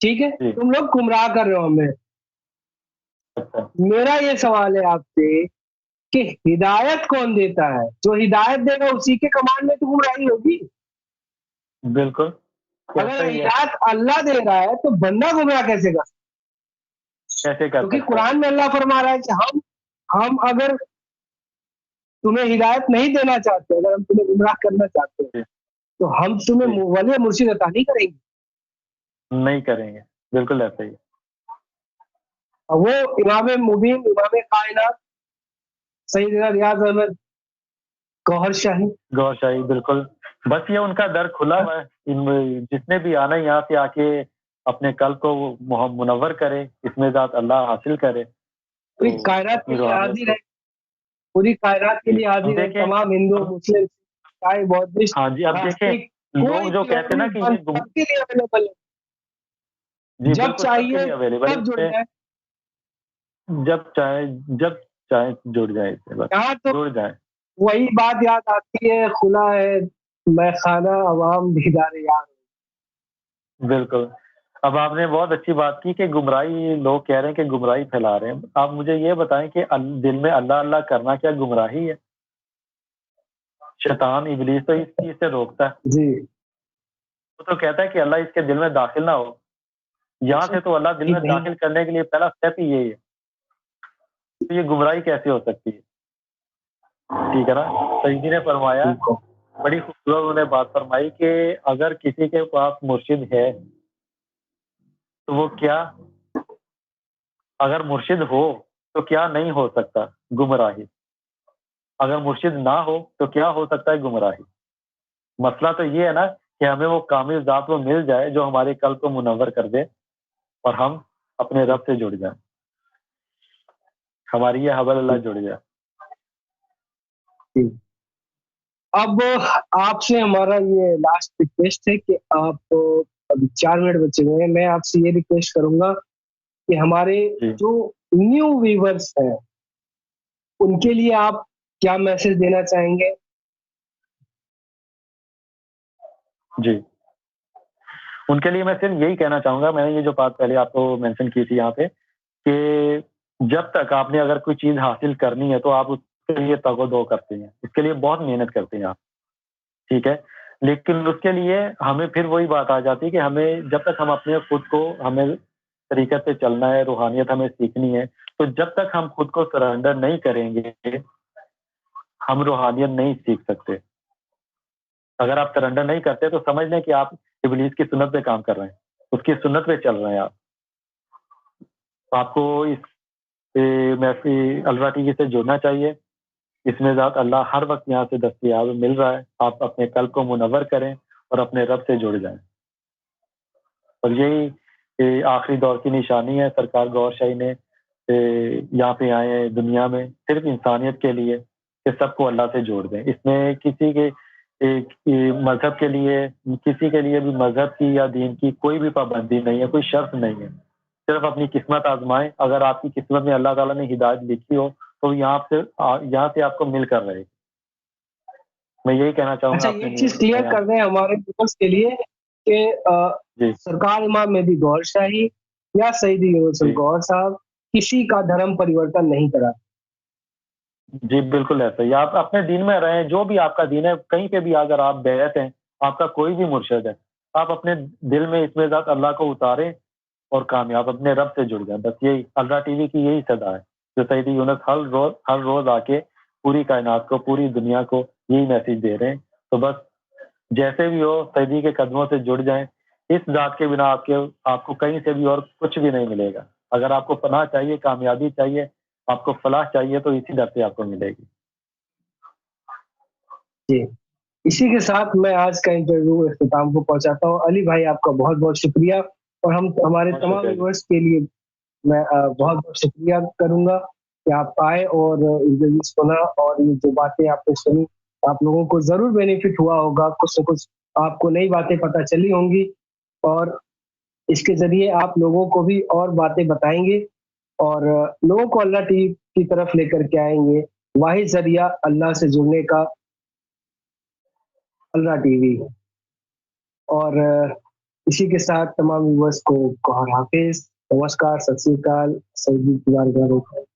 ٹھیک ہے، تم لوگ گمراہ کر رہے ہو ہمیں۔ میرا یہ سوال ہے آپ سے کہ ہدایت کون دیتا ہے؟ جو ہدایت دے گا اسی کے کمانڈ میں تو گمراہی ہوگی۔ بالکل، اگر ہدایت اللہ دے رہا ہے تو بندہ گمراہ کیسے کر کیونکہ قرآن میں اللہ فرما رہا ہے کہ ہم اگر تمہیں ہدایت نہیں دینا چاہتے، اگر ہم تمہیں گمراہ کرنا چاہتے ہیں تو ہم تمہیں ولی مرشد عطا نہیں کریں گے۔ بالکل ایسا ہی۔ وہ امام مبین، امام کائنات سیدنا ریاض احمد گوہر شاہی، بالکل، بس یہ ان کا در کھلا ہوا ہے، جس نے بھی آنا یہاں سے آ کے اپنے قلب کو منور کرے، اس میں ذات اللہ حاصل کرے، پوری کائنات کے لیے حاضر ہے، پوری کائنات کے لیے حاضر ہے، تمام ہندو مسلم سکھ بودھسٹ۔ ہاں جی، اب دیکھیں لوگ جو کہتے ہیں نا کہ جب چاہیے تب جڑ جائے، جب چاہے جڑ جائے، جڑ جائے۔ وہی بات یاد آتی ہے، کھلا ہے میں خانہ عوام دیدار یار۔ بالکل، اب آپ نے بہت اچھی بات کی کہ گمراہی، لوگ کہہ رہے ہیں کہ گمراہی پھیلا رہے ہیں۔ آپ مجھے یہ بتائیں کہ دل میں اللہ اللہ کرنا کیا گمراہی ہے؟ شیطان ابلیس تو اس چیز سے روکتا ہے جی، وہ تو کہتا ہے کہ اللہ اس کے دل میں داخل نہ ہو، یہاں سے تو اللہ دل میں داخل کرنے کے لیے پہلا سٹیپ ہی یہی ہے، تو یہ گمراہی کیسے ہو سکتی ہے؟ ٹھیک ہے نا، سیدی نے فرمایا، بڑی خوبصورت انہوں نے بات فرمائی کہ اگر کسی کے پاس مرشد ہے تو وہ کیا، اگر مرشد ہو تو کیا نہیں ہو سکتا؟ گمراہی۔ اگر مرشد نہ ہو تو کیا ہو سکتا ہے؟ گمراہی۔ مسئلہ تو یہ ہے نا کہ ہمیں وہ کامل ذات وہ مل جائے جو ہمارے قلب کو منور کر دے اور ہم اپنے رب سے جڑ جائیں، ہماری یہ حبل اللہ جڑ جائے۔ اب آپ سے ہمارا یہ لاسٹ ریکویسٹ ہے کہ آپ ابھی 4 منٹ بچے ہوئے ہیں، میں آپ سے یہ ریکویسٹ کروں گا کہ ہمارے جو نیو ویورز ہیں ان کے لیے آپ کیا میسج دینا چاہیں گے؟ جی، ان کے لیے میں صرف یہی کہنا چاہوں گا، میں نے یہ جو بات پہلے آپ کو مینشن کی تھی یہاں پہ کہ جب تک آپ نے اگر کوئی چیز حاصل کرنی ہے تو آپ اس کے لیے تگ و دو کرتے ہیں، اس کے لیے بہت محنت کرتے ہیں آپ، ٹھیک ہے، لیکن اس کے لیے ہمیں پھر وہی بات آ جاتی ہے کہ ہمیں جب تک ہم اپنے خود کو، ہمیں طریقت سے چلنا ہے، روحانیت ہمیں سیکھنی ہے، تو جب تک ہم خود کو سرنڈر نہیں کریں گے ہم روحانیت نہیں سیکھ سکتے۔ اگر آپ سرنڈر نہیں کرتے تو سمجھ لیں کہ آپ ابلیس کی سنت پہ کام کر رہے ہیں، اس کی سنت پہ چل رہے ہیں آپ کو اس الرا ٹی وی سے جڑنا چاہیے، اس میں ذات اللہ ہر وقت یہاں سے دستیاب مل رہا ہے، آپ اپنے قلب کو منور کریں اور اپنے رب سے جڑ جائیں، اور یہی آخری دور کی نشانی ہے۔ سرکار گور شاہی نے یہاں پہ آئے ہیں دنیا میں صرف انسانیت کے لیے کہ سب کو اللہ سے جوڑ دیں، اس میں کسی کے مذہب کے لیے، کسی کے لیے بھی مذہب کی یا دین کی کوئی بھی پابندی نہیں ہے، کوئی شرط نہیں ہے، صرف اپنی قسمت آزمائیں، اگر آپ کی قسمت میں اللہ تعالیٰ نے ہدایت لکھی ہو تو یہاں سے آپ کو مل کر رہے۔ میں یہی کہنا چاہوں گا۔ ایک چیز کلیئر کر دیں ہمارے ویورز کے لیے کہ سرکار امام مہدی گور شاہی یا سیدی یونس گور صاحب کسی کا دھرم پریورتن نہیں کرا۔ جی بالکل ایسا ہی، آپ اپنے دین میں رہیں، جو بھی آپ کا دین ہے، کہیں پہ بھی اگر آپ بیعت ہیں، آپ کا کوئی بھی مرشد ہے، آپ اپنے دل میں اس میں ذات اللہ کو اتاریں اور کامیاب اپنے رب سے جڑ جائیں۔ بس یہی الرا ٹی وی کی یہی صدا ہے جو سیدی یونس ہر روز آ کے پوری کائنات کو، پوری دنیا کو یہی میسج دے رہے ہیں۔ تو بس جیسے بھی ہو سیدی کے قدموں سے جڑ جائیں، اس ذات کے بنا آپ کو کہیں سے بھی اور کچھ بھی نہیں ملے گا۔ اگر آپ کو پناہ چاہیے، کامیابی چاہیے، آپ کو فلاح چاہیے تو اسی در سے آپ کو ملے گی۔ جی، اسی کے ساتھ میں آج کا انٹرویو اختتام کو پہنچاتا ہوں۔ علی بھائی آپ کا بہت بہت شکریہ، اور ہمارے تمام ویورز کے لیے میں بہت بہت شکریہ کروں گا کہ آپ آئے اور انٹرویو سنا، اور یہ جو باتیں آپ نے سنی آپ لوگوں کو ضرور بینیفٹ ہوا ہوگا، کچھ نہ کچھ آپ کو نئی باتیں پتہ چلی ہوں گی، اور اس کے ذریعے آپ لوگوں کو بھی اور باتیں بتائیں گے اور لوگوں کو اللہ ٹی وی کی طرف لے کر کے آئیں گے۔ واحد ذریعہ اللہ سے جڑنے کا اللہ ٹی وی۔ اور اسی کے ساتھ تمام ویورز کو حافظ، نمسکار، ست سری اکال، سعودی کی بارگاہ میں